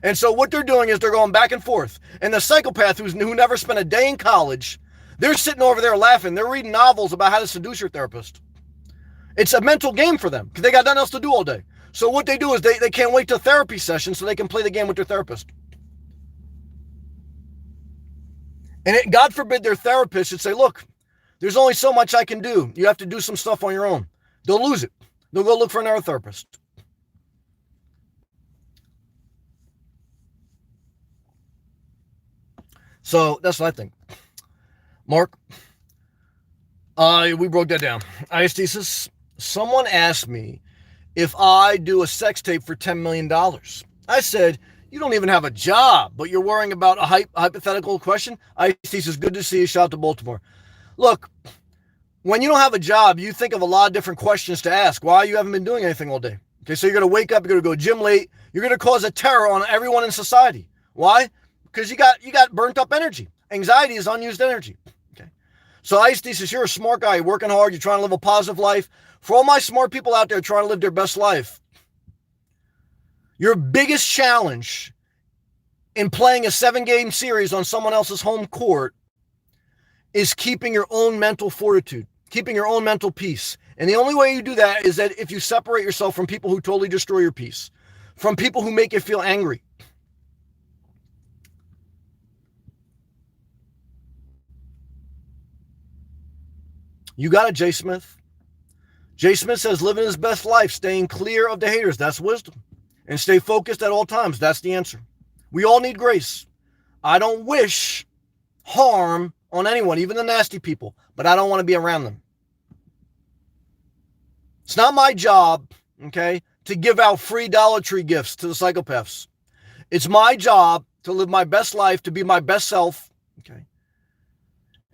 And so what they're doing is they're going back and forth. And the psychopath who never spent a day in college, they're sitting over there laughing. They're reading novels about how to seduce your therapist. It's a mental game for them because they got nothing else to do all day. So what they do is they can't wait to therapy session so they can play the game with their therapist. And God forbid their therapist should say, look, there's only so much I can do. You have to do some stuff on your own. They'll lose it. They'll go look for another therapist. So that's what I think. Mark, we broke that down. Iastasis, someone asked me if I do a sex tape for $10 million. I said, you don't even have a job, but you're worrying about a hypothetical question? Iastasis, good to see you. Shout out to Baltimore. Look, when you don't have a job, you think of a lot of different questions to ask. Why you haven't been doing anything all day? Okay, so you're going to wake up, you're going to go gym late. You're going to cause a terror on everyone in society. Why? Because you got burnt up energy. Anxiety is unused energy. Okay, so Iastasis, you're a smart guy. You're working hard. You're trying to live a positive life. For all my smart people out there trying to live their best life, your biggest challenge in playing a 7-game series on someone else's home court is keeping your own mental fortitude, keeping your own mental peace. And the only way you do that is that if you separate yourself from people who totally destroy your peace, from people who make you feel angry. You got it, Jay Smith. Jay Smith says, living his best life, staying clear of the haters. That's wisdom. And stay focused at all times. That's the answer. We all need grace. I don't wish harm on anyone, even the nasty people, but I don't want to be around them. It's not my job, okay, to give out free Dollar Tree gifts to the psychopaths. It's my job to live my best life, to be my best self, okay?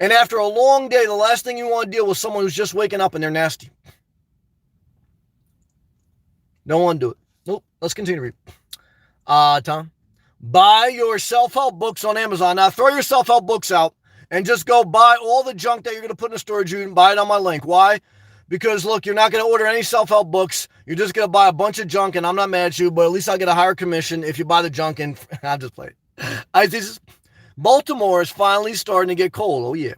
And after a long day, the last thing you want to deal with is someone who's just waking up and they're nasty. Don't want to do it. Nope. Let's continue to read. Tom, buy your self-help books on Amazon. Now throw your self-help books out and just go buy all the junk that you're going to put in a storage unit and buy it on my link. Why? Because look, you're not going to order any self-help books. You're just going to buy a bunch of junk, and I'm not mad at you, but at least I'll get a higher commission if you buy the junk. And I'm just playing. Baltimore is finally starting to get cold. Oh yeah.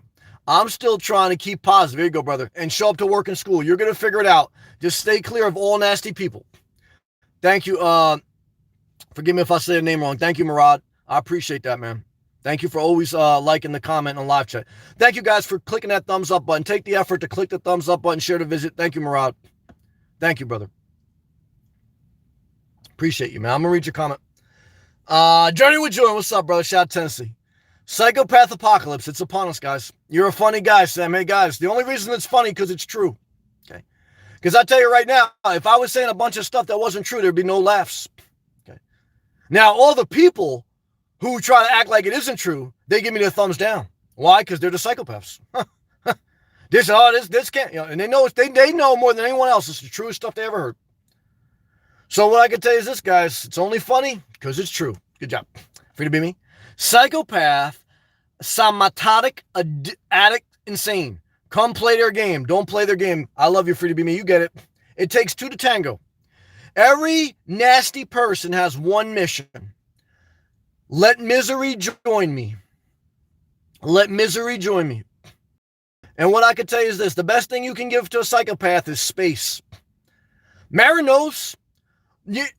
I'm still trying to keep positive. Here you go, brother. And show up to work and school. You're going to figure it out. Just stay clear of all nasty people. Thank you. Forgive me if I say the name wrong. Thank you, Murad. I appreciate that, man. Thank you for always liking the comment on live chat. Thank you guys for clicking that thumbs up button. Take the effort to click the thumbs up button, share the visit. Thank you, Murad. Thank you, brother. Appreciate you, man. I'm going to read your comment. Journey with Joy. What's up, brother? Shout out Tennessee. Psychopath Apocalypse. It's upon us, guys. You're a funny guy, Sam. Hey, guys, the only reason it's funny because it's true. Okay. Because I tell you right now, if I was saying a bunch of stuff that wasn't true, there'd be no laughs. Okay. Now, all the people who try to act like it isn't true, they give me the thumbs down. Why? Because they're the psychopaths. This can't, and they know more than anyone else. It's the truest stuff they ever heard. So what I can tell you is this, guys. It's only funny because it's true. Good job. Free to be me. Psychopath, psychotic, addict, insane. Come play their game. Don't play their game. I love you, free to be me. You get it. It takes two to tango. Every nasty person has one mission. Let misery join me. Let misery join me. And what I can tell you is this. The best thing you can give to a psychopath is space. Marin knows.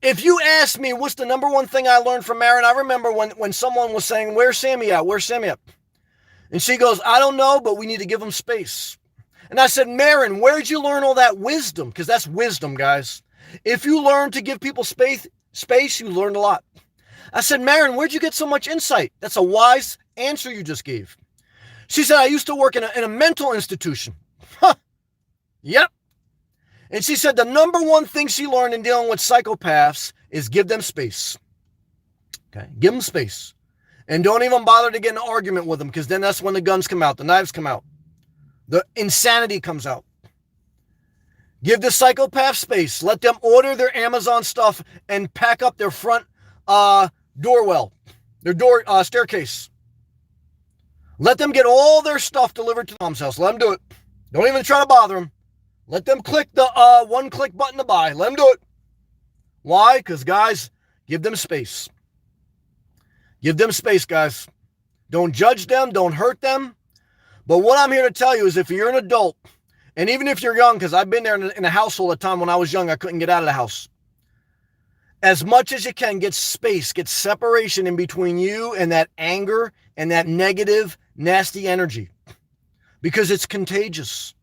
If you ask me what's the number one thing I learned from Marin, I remember when someone was saying, where's Sammy at? Where's Sammy at? And she goes, I don't know, but we need to give him space. And I said, Marin, where'd you learn all that wisdom? Because that's wisdom, guys. If you learn to give people space, you learned a lot. I said, Marin, where'd you get so much insight? That's a wise answer you just gave. She said, I used to work in a mental institution. Huh. Yep. And she said the number one thing she learned in dealing with psychopaths is give them space. Okay, give them space. And don't even bother to get in an argument with them, because then that's when the guns come out, the knives come out, the insanity comes out. Give the psychopath space. Let them order their Amazon stuff and pack up their front doorwell, their staircase. Let them get all their stuff delivered to mom's house. Let them do it. Don't even try to bother them. Let them click the one-click button to buy. Let them do it. Why? Because, guys, give them space. Give them space, guys. Don't judge them. Don't hurt them. But what I'm here to tell you is if you're an adult, and even if you're young, because I've been there in a household at a time when I was young, I couldn't get out of the house. As much as you can, get space, get separation in between you and that anger and that negative, nasty energy. Because it's contagious.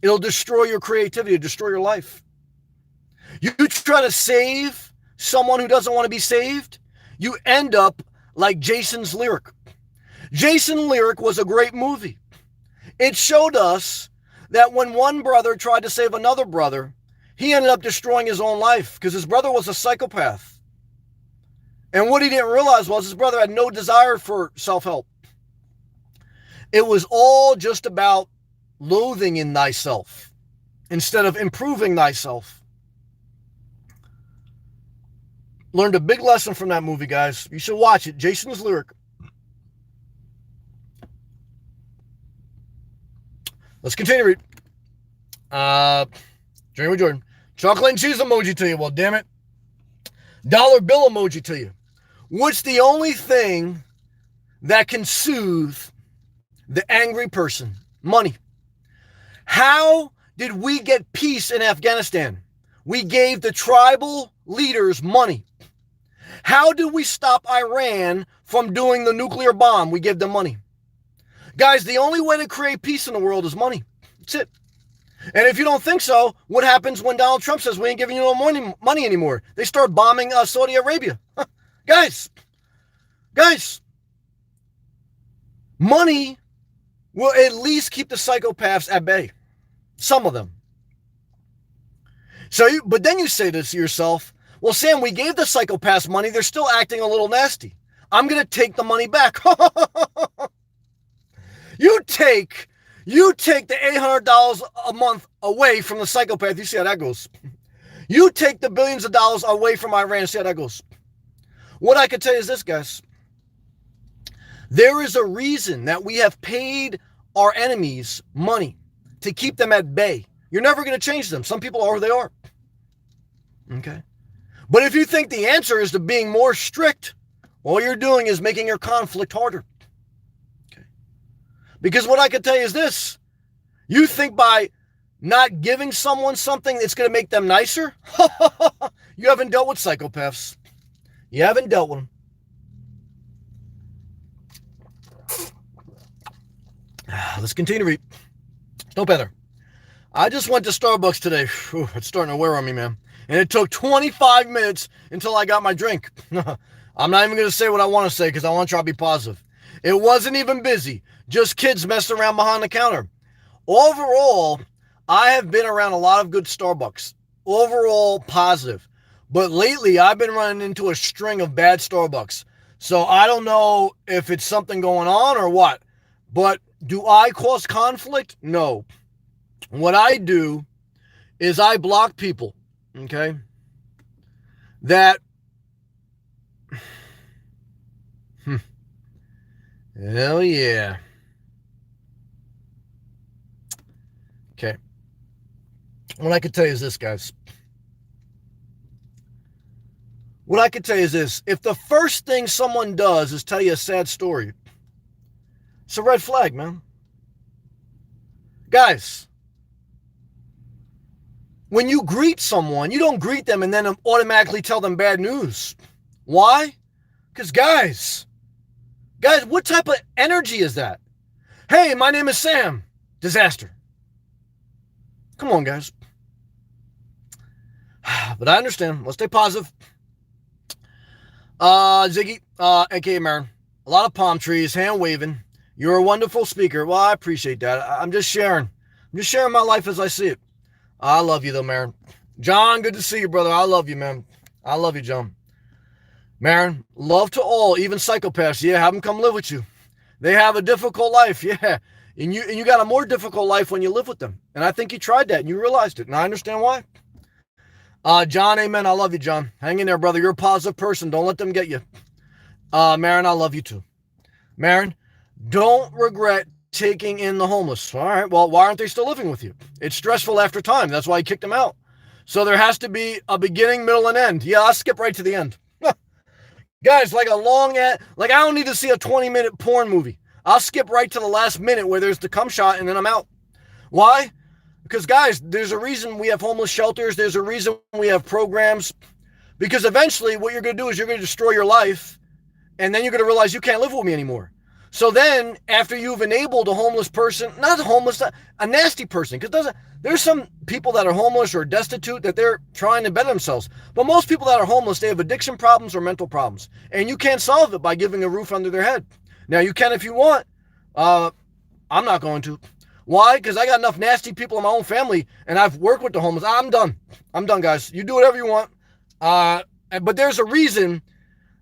It'll destroy your creativity, destroy your life. You try to save someone who doesn't want to be saved, you end up like Jason's Lyric. Jason Lyric was a great movie. It showed us that when one brother tried to save another brother, he ended up destroying his own life because his brother was a psychopath. And what he didn't realize was his brother had no desire for self-help. It was all just about loathing in thyself instead of improving thyself. Learned a big lesson from that movie, guys. You should watch it. Jason's Lyric. Let's continue to read. Dream with Jordan. Chocolate and cheese emoji to you. Well, damn it. Dollar bill emoji to you. What's the only thing that can soothe the angry person? Money. How did we get peace in Afghanistan? We gave the tribal leaders money. How did we stop Iran from doing the nuclear bomb? We gave them money. Guys, the only way to create peace in the world is money. That's it. And if you don't think so, what happens when Donald Trump says we ain't giving you no money anymore? They start bombing Saudi Arabia. Guys, money will at least keep the psychopaths at bay. Some of them. But then you say this to yourself, well, Sam, we gave the psychopaths money. They're still acting a little nasty. I'm going to take the money back. You take the $800 a month away from the psychopath. You see how that goes. You take the billions of dollars away from Iran. See how that goes. What I can tell you is this, guys. There is a reason that we have paid our enemies money to keep them at bay. You're never going to change them. Some people are who they are. Okay? But if you think the answer is to being more strict, all you're doing is making your conflict harder. Okay? Because what I can tell you is this. You think by not giving someone something it's going to make them nicer? You haven't dealt with psychopaths. You haven't dealt with them. Let's continue to read. No better. I just went to Starbucks today. Whew, it's starting to wear on me, man. And it took 25 minutes until I got my drink. I'm not even going to say what I want to say because I want to try to be positive. It wasn't even busy. Just kids messing around behind the counter. Overall, I have been around a lot of good Starbucks. Overall, positive. But lately, I've been running into a string of bad Starbucks. So I don't know if it's something going on or what. But Do I cause conflict? No. What I do is I block people, okay, that, hell yeah. Okay. What I can tell you is this, guys. What I can tell you is this. If the first thing someone does is tell you a sad story, it's a red flag, man. Guys, when you greet someone, you don't greet them and then automatically tell them bad news. Why? Because guys, what type of energy is that? Hey, my name is Sam. Disaster. Come on, guys. But I understand. Let's stay positive. Ziggy, aka Marin. A lot of palm trees, hand waving. You're a wonderful speaker. Well, I appreciate that. I'm just sharing. I'm just sharing my life as I see it. I love you, though, Marin. John, good to see you, brother. I love you, man. I love you, John. Marin, love to all, even psychopaths. Yeah, have them come live with you. They have a difficult life, yeah. And you got a more difficult life when you live with them. And I think you tried that and you realized it. And I understand why. John, amen. I love you, John. Hang in there, brother. You're a positive person. Don't let them get you. Marin, I love you too. Marin, don't regret taking in the homeless. All right, well, why aren't they still living with you? It's stressful after time. That's why you kicked them out. So there has to be a beginning, middle, and end. Yeah, I'll skip right to the end. Guys, like a long ad, like I don't need to see a 20-minute porn movie. I'll skip right to the last minute where there's the cum shot and then I'm out. Why? Because, guys, there's a reason we have homeless shelters. There's a reason we have programs. Because eventually what you're going to do is you're going to destroy your life, and then you're going to realize you can't live with me anymore. So then, after you've enabled a homeless person, not a homeless, a nasty person, because there's some people that are homeless or destitute that they're trying to better themselves. But most people that are homeless, they have addiction problems or mental problems. And you can't solve it by giving a roof under their head. Now, you can if you want. I'm not going to. Why? Because I got enough nasty people in my own family, and I've worked with the homeless. I'm done. I'm done, guys. You do whatever you want. But there's a reason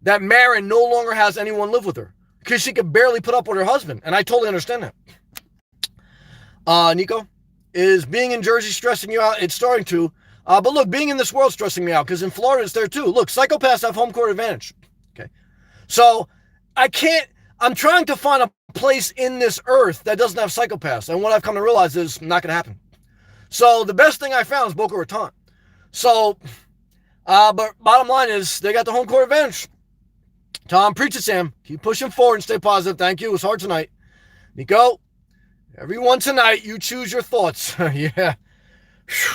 that Marin no longer has anyone live with her, because she could barely put up with her husband, and I totally understand that. Nico, is being in Jersey stressing you out? It's starting to. But look, being in this world stressing me out, because in Florida it's there too. Look, psychopaths have home court advantage. Okay, so I'm trying to find a place in this earth that doesn't have psychopaths. And what I've come to realize is not going to happen. So the best thing I found is Boca Raton. So, but bottom line is they got the home court advantage. Tom, preach it, Sam. Keep pushing forward and stay positive. Thank you. It was hard tonight. Nico, everyone tonight, you choose your thoughts. Yeah.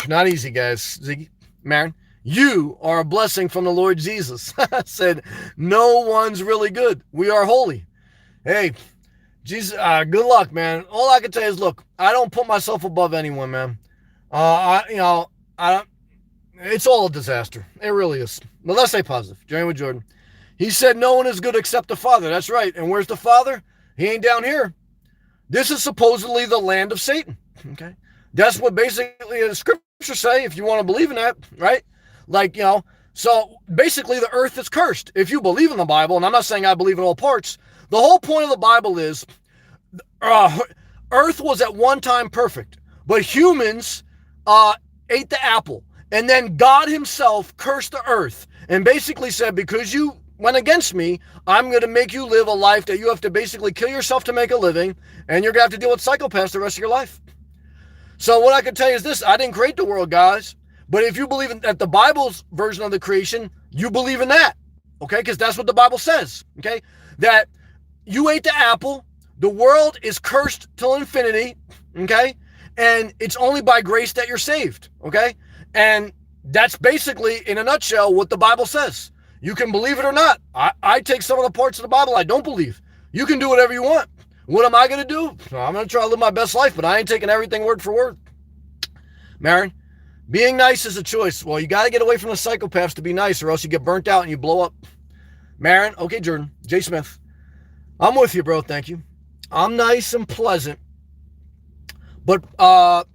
Not easy, guys. Ziggy, Marin, you are a blessing from the Lord Jesus. Said, no one's really good. We are holy. Hey, Jesus, good luck, man. All I can tell you is, look, I don't put myself above anyone, man. It's all a disaster. It really is. But let's stay positive. Journey with Jordan. He said no one is good except the Father. That's right. And where's the Father? He ain't down here. This is supposedly the land of Satan. Okay. That's what basically the scriptures say, if you want to believe in that, right? Like, so basically the earth is cursed. If you believe in the Bible, and I'm not saying I believe in all parts, the whole point of the Bible is earth was at one time perfect, but humans ate the apple. And then God himself cursed the earth and basically said, because you went against me, I'm going to make you live a life that you have to basically kill yourself to make a living, and you're going to have to deal with psychopaths the rest of your life. So what I can tell you is this: I didn't create the world, guys. But if you believe in that, the Bible's version of the creation, you believe in that, okay? Because that's what the Bible says, okay? That you ate the apple, the world is cursed till infinity, okay? And it's only by grace that you're saved, okay? And that's basically, in a nutshell, what the Bible says. You can believe it or not. I take some of the parts of the Bible I don't believe. You can do whatever you want. What am I going to do? I'm going to try to live my best life, but I ain't taking everything word for word. Marin, being nice is a choice. Well, you got to get away from the psychopaths to be nice, or else you get burnt out and you blow up. Marin, okay, Jordan, Jay Smith. I'm with you, bro. Thank you. I'm nice and pleasant, but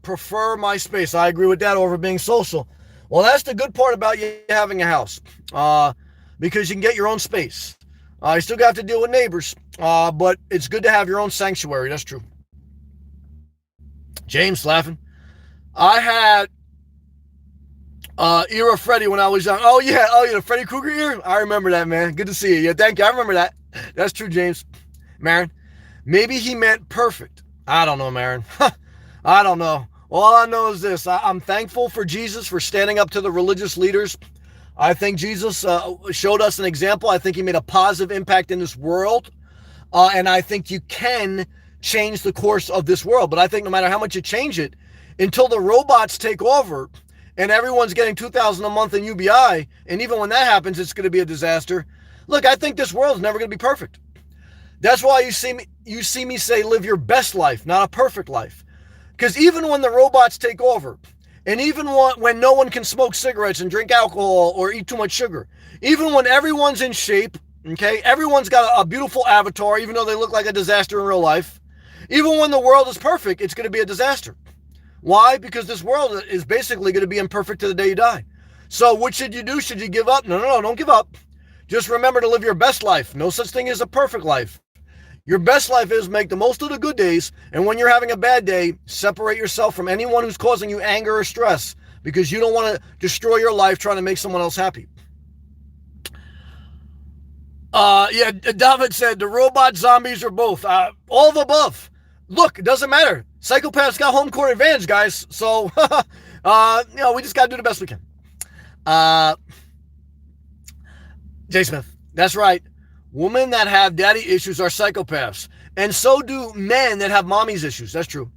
prefer my space. I agree with that over being social. Well, that's the good part about you having a house, because you can get your own space. You still got to deal with neighbors, but it's good to have your own sanctuary. That's true. James laughing. I had era Freddy when I was young. Oh yeah, the Freddy Krueger era. I remember that, man. Good to see you. Yeah, thank you. I remember that. That's true, James. Marin, maybe he meant perfect. I don't know, Marin. I don't know. All I know is this. I'm thankful for Jesus for standing up to the religious leaders. I think Jesus showed us an example. I think he made a positive impact in this world. And I think you can change the course of this world. But I think no matter how much you change it, until the robots take over and everyone's getting $2,000 a month in UBI, and even when that happens, it's going to be a disaster. Look, I think this world's never going to be perfect. That's why you see me say live your best life, not a perfect life. Because even when the robots take over, and even when no one can smoke cigarettes and drink alcohol or eat too much sugar, even when everyone's in shape, okay, everyone's got a beautiful avatar, even though they look like a disaster in real life, even when the world is perfect, it's going to be a disaster. Why? Because this world is basically going to be imperfect to the day you die. So what should you do? Should you give up? No, don't give up. Just remember to live your best life. No such thing as a perfect life. Your best life is make the most of the good days, and when you're having a bad day, separate yourself from anyone who's causing you anger or stress, because you don't want to destroy your life trying to make someone else happy. Yeah, David said the robot zombies are both. All of the above. Look, it doesn't matter. Psychopaths got home court advantage, guys. So, we just got to do the best we can. Jay Smith, that's right. Women that have daddy issues are psychopaths. And so do men that have mommy's issues. That's true.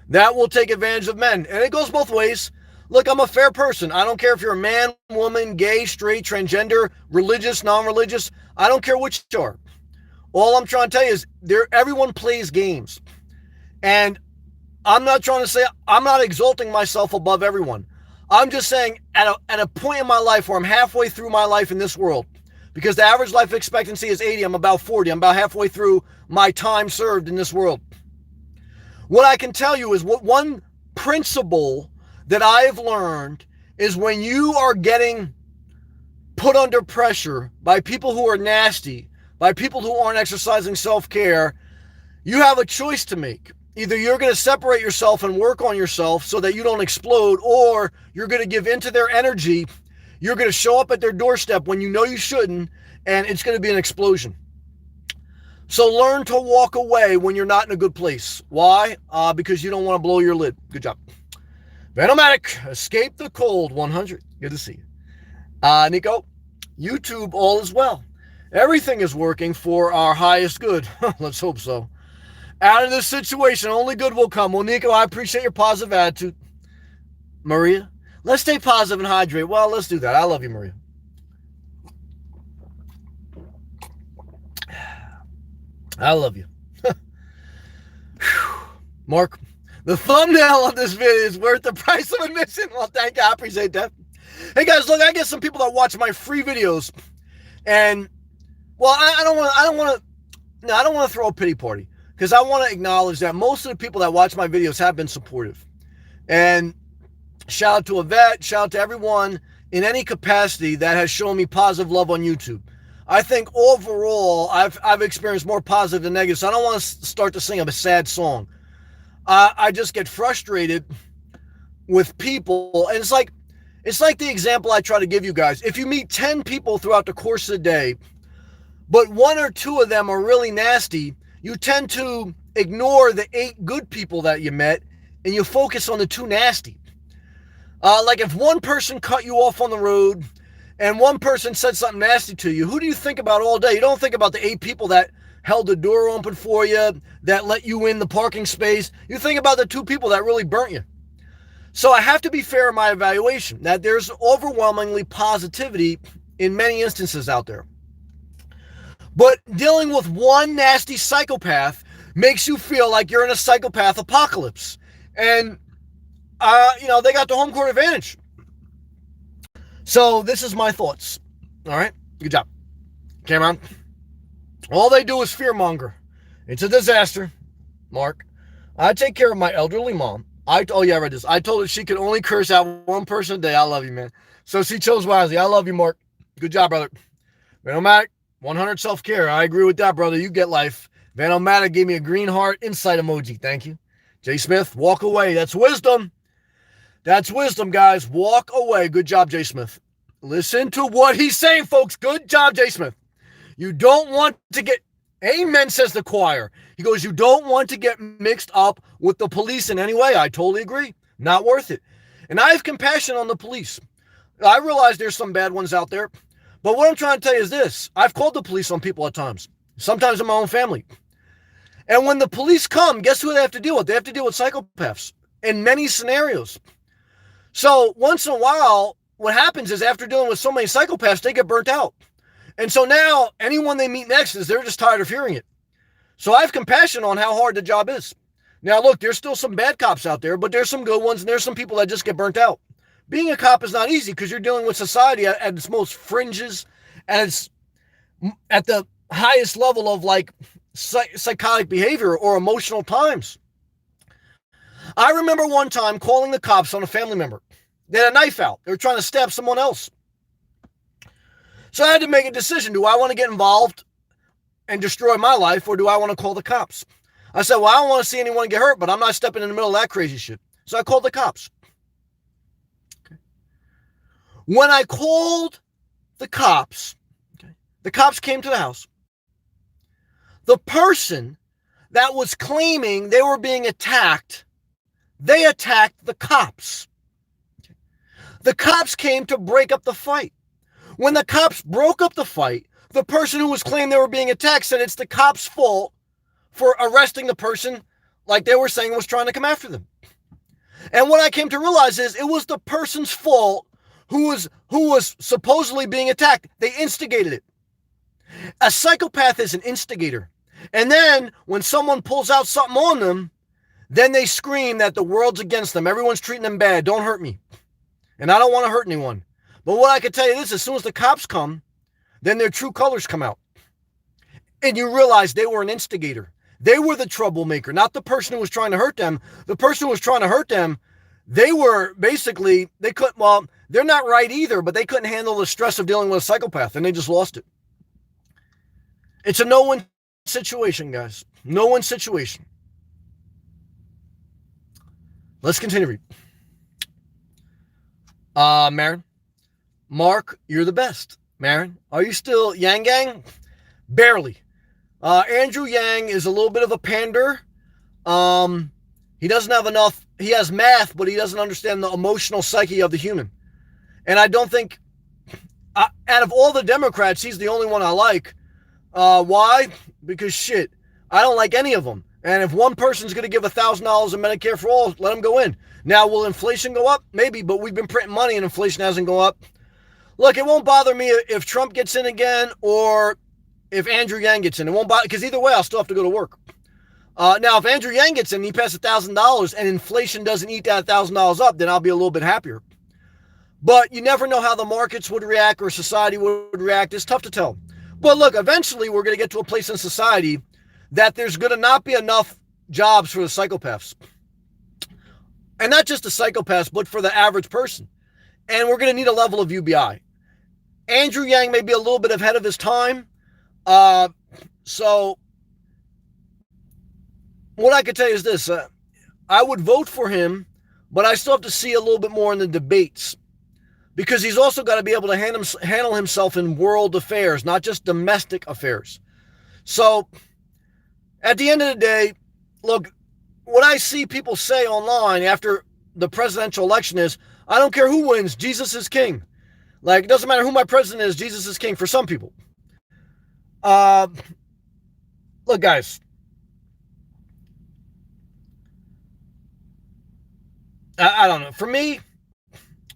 That will take advantage of men. And it goes both ways. Look, I'm a fair person. I don't care if you're a man, woman, gay, straight, transgender, religious, non-religious. I don't care which you are. All I'm trying to tell you is everyone plays games. And I'm not trying to say, I'm not exalting myself above everyone. I'm just saying at a point in my life where I'm halfway through my life in this world, because the average life expectancy is 80, I'm about 40. I'm about halfway through my time served in this world. What I can tell you is one principle that I've learned is when you are getting put under pressure by people who are nasty, by people who aren't exercising self-care, you have a choice to make. Either you're going to separate yourself and work on yourself so that you don't explode, or you're going to give into their energy. You're going to show up at their doorstep when you know you shouldn't, and it's going to be an explosion. So learn to walk away when you're not in a good place. Why? Because you don't want to blow your lid. Good job. Venomatic, escape the cold 100. Good to see you. Nico, YouTube, all is well. Everything is working for our highest good. Let's hope so. Out of this situation, only good will come. Well, Nico, I appreciate your positive attitude. Maria, let's stay positive and hydrate. Well, let's do that. I love you, Maria. I love you. Mark, the thumbnail of this video is worth the price of admission. Well, thank you. I appreciate that. Hey, guys, look, I get some people that watch my free videos, and, well, I don't want to throw a pity party, because I want to acknowledge that most of the people that watch my videos have been supportive. And shout out to Yvette, shout out to everyone in any capacity that has shown me positive love on YouTube. I think overall, I've experienced more positive than negative, so I don't want to start to sing a sad song. I just get frustrated with people, and it's like the example I try to give you guys. If you meet 10 people throughout the course of the day, but 1 or 2 of them are really nasty, you tend to ignore the 8 good people that you met, and you focus on the 2 nasty. Like if one person cut you off on the road, and one person said something nasty to you, who do you think about all day? You don't think about the 8 people that held the door open for you, that let you in the parking space. You think about the 2 people that really burnt you. So I have to be fair in my evaluation, that there's overwhelmingly positivity in many instances out there. But dealing with one nasty psychopath makes you feel like you're in a psychopath apocalypse. And, they got the home court advantage. So this is my thoughts. All right? Good job. Cameron. All they do is fearmonger. It's a disaster. Mark. I take care of my elderly mom. I read this. I told her she could only curse out 1 person a day. I love you, man. So she chose wisely. I love you, Mark. Good job, brother. Vanomatic, 100 self-care. I agree with that, brother. You get life. Vanomatic gave me a green heart insight emoji. Thank you. Jay Smith, walk away. That's wisdom. That's wisdom, guys. Walk away. Good job, Jay Smith. Listen to what he's saying, folks. Good job, Jay Smith. You don't want to get, amen, says the choir. He goes, you don't want to get mixed up with the police in any way. I totally agree. Not worth it. And I have compassion on the police. I realize there's some bad ones out there. But what I'm trying to tell you is this. I've called the police on people at times. Sometimes in my own family. And when the police come, guess who they have to deal with? They have to deal with psychopaths in many scenarios. So once in a while, what happens is after dealing with so many psychopaths, they get burnt out. And so now anyone they meet next they're just tired of hearing it. So I have compassion on how hard the job is. Now, look, there's still some bad cops out there, but there's some good ones, and there's some people that just get burnt out. Being a cop is not easy because you're dealing with society at its most fringes, and it's at the highest level of like psychotic behavior or emotional times. I remember one time calling the cops on a family member. They had a knife out. They were trying to stab someone else. So I had to make a decision. Do I want to get involved and destroy my life, or do I want to call the cops? I said, well, I don't want to see anyone get hurt, but I'm not stepping in the middle of that crazy shit. So I called the cops. Okay. When I called the cops came to the house. The person that was claiming they were being attacked, they attacked the cops. Okay. The cops came to break up the fight. When the cops broke up the fight, the person who was claiming they were being attacked said it's the cops' fault for arresting the person, like they were saying was trying to come after them. And what I came to realize is it was the person's fault who was supposedly being attacked. They instigated it. A psychopath is an instigator. And then when someone pulls out something on them, then they scream that the world's against them. Everyone's treating them bad. Don't hurt me. And I don't want to hurt anyone. But what I can tell you is as soon as the cops come, then their true colors come out. And you realize they were an instigator. They were the troublemaker, not the person who was trying to hurt them. The person who was trying to hurt them, they were basically, they're not right either, but they couldn't handle the stress of dealing with a psychopath, and they just lost it. It's a no-win situation, guys. No-win situation. Let's continue read. Marin. Mark, you're the best. Marin, are you still Yang Gang? Barely. Andrew Yang is a little bit of a pander. He doesn't have enough. He has math, but he doesn't understand the emotional psyche of the human. And I don't think, out of all the Democrats, he's the only one I like. Why? Because shit, I don't like any of them. And if one person's going to give $1,000 in Medicare for all, let them go in. Now, will inflation go up? Maybe, but we've been printing money and inflation hasn't gone up. Look, it won't bother me if Trump gets in again or if Andrew Yang gets in. It won't bother, because either way, I'll still have to go to work. Now, if Andrew Yang gets in and he passes $1,000 and inflation doesn't eat that $1,000 up, then I'll be a little bit happier. But you never know how the markets would react or society would react. It's tough to tell. But look, eventually we're going to get to a place in society that there's going to not be enough jobs for the psychopaths. And not just the psychopaths, but for the average person. And we're going to need a level of UBI. Andrew Yang may be a little bit ahead of his time. So what I could tell you is this. I would vote for him, but I still have to see a little bit more in the debates. Because he's also got to be able to handle himself in world affairs, not just domestic affairs. So at the end of the day, look, what I see people say online after the presidential election is, I don't care who wins, Jesus is king. Like, it doesn't matter who my president is, Jesus is king for some people. Look, guys. I don't know. For me,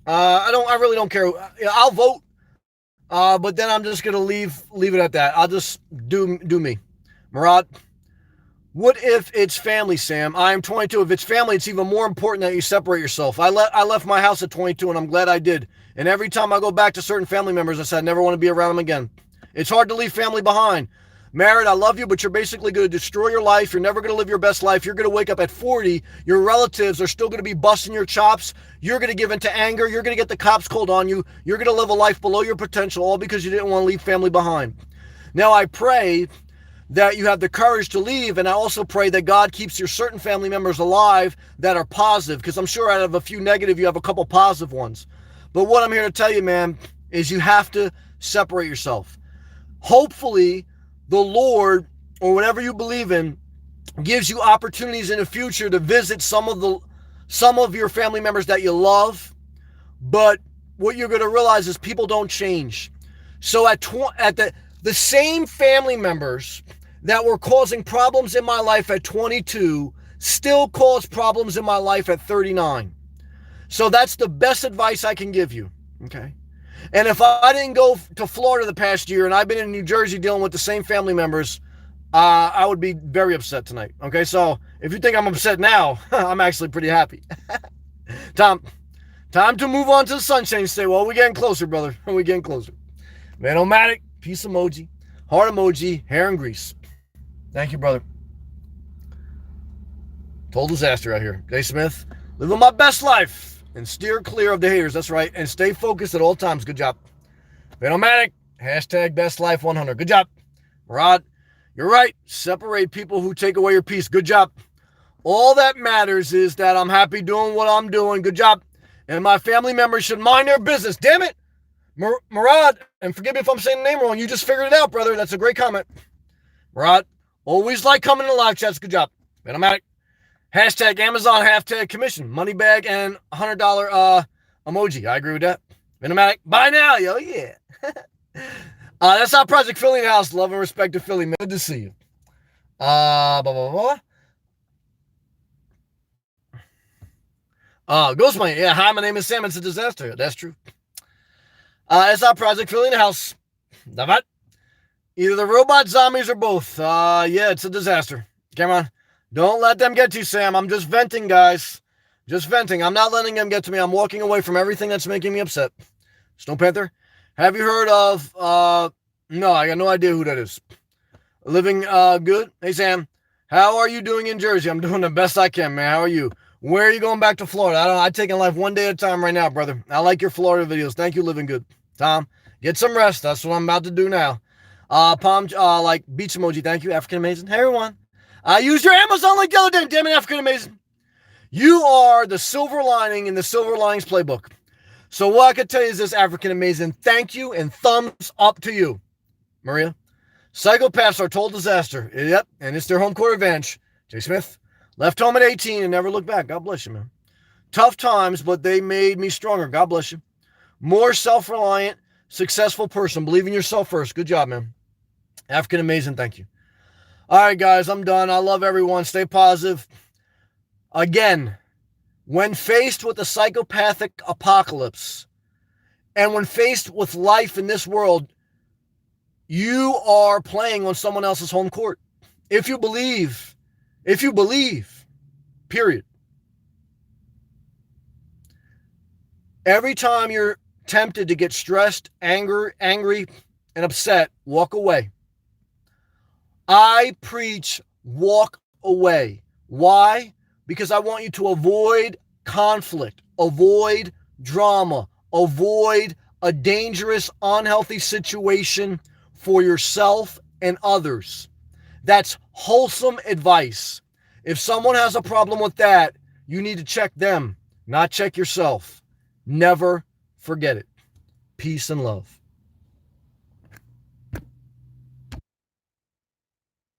I really don't care. I'll vote, but then I'm just gonna leave it at that. I'll just do me. Murad, what if it's family, Sam? I am 22. If it's family, it's even more important that you separate yourself. I left my house at 22, and I'm glad I did. And every time I go back to certain family members, I said I never want to be around them again. It's hard to leave family behind. Married, I love you, but you're basically going to destroy your life. You're never going to live your best life. You're going to wake up at 40. Your relatives are still going to be busting your chops. You're going to give into anger. You're going to get the cops called on you. You're going to live a life below your potential, all because you didn't want to leave family behind. Now, I pray that you have the courage to leave. And I also pray that God keeps your certain family members alive that are positive, because I'm sure out of a few negative, you have a couple positive ones. But what I'm here to tell you, man, is you have to separate yourself. Hopefully, the Lord, or whatever you believe in, gives you opportunities in the future to visit some of your family members that you love. But what you're going to realize is people don't change. So at the same family members that were causing problems in my life at 22 still cause problems in my life at 39. So that's the best advice I can give you. Okay. And if I didn't go to Florida the past year and I've been in New Jersey dealing with the same family members, I would be very upset tonight. Okay. So if you think I'm upset now, I'm actually pretty happy. Time to move on to the Sunshine State. Well, we're getting closer, brother. We're getting closer. Man-o-matic, peace emoji, heart emoji, hair and grease. Thank you, brother. Total disaster out here. Jay Smith, living my best life and steer clear of the haters. That's right. And stay focused at all times. Good job. Man-o-matic, hashtag best life 100. Good job. Rod, you're right. Separate people who take away your peace. Good job. All that matters is that I'm happy doing what I'm doing. Good job. And my family members should mind their business. Damn it. Murad, and forgive me if I'm saying the name wrong. You just figured it out, brother. That's a great comment. Murad, always like coming to live chats. Good job. Man-o-matic. Hashtag Amazon, hashtag commission, money bag, and $100 emoji. I agree with that. Man-o-matic. Bye now, yo. Yeah. That's our Project Philly in the house. Love and respect to Philly, man. Good to see you. Blah, blah, blah. Ghostman, yeah, hi, my name is Sam. It's a disaster. That's true. It's our Project Philly in the house. Davat. Either the robot zombies or both. Yeah, it's a disaster. Come on. Don't let them get to you, Sam. I'm just venting, guys. Just venting. I'm not letting them get to me. I'm walking away from everything that's making me upset. Snow Panther, have you heard of, no, I got no idea who that is. Living, good? Hey, Sam, how are you doing in Jersey? I'm doing the best I can, man. How are you? Where are you going back to Florida? I don't know. I'm taking life one day at a time right now, brother. I like your Florida videos. Thank you, Living Good. Tom, get some rest. That's what I'm about to do now. Like beach emoji. Thank you, African Amazing. Hey, everyone. I used your Amazon link the other day. Damn it, African Amazing. You are the silver lining in the Silver Linings Playbook. So what I could tell you is this, African Amazing. Thank you and thumbs up to you. Maria. Psychopaths are total disaster. Yep, and it's their home court advantage. Jay Smith. Left home at 18 and never looked back. God bless you, man. Tough times, but they made me stronger. God bless you. More self-reliant, successful person. Believe in yourself first. Good job, man. African Amazing. Thank you. All right, guys, I'm done. I love everyone. Stay positive. Again, when faced with a psychopathic apocalypse and when faced with life in this world, you are playing on someone else's home court. If you believe, period. Every time you're tempted to get stressed, angry, and upset, walk away. I preach walk away. Why? Because I want you to avoid conflict, avoid drama, avoid a dangerous, unhealthy situation for yourself and others. That's wholesome advice. If someone has a problem with that, you need to check them, not check yourself. Never forget it. Peace and love.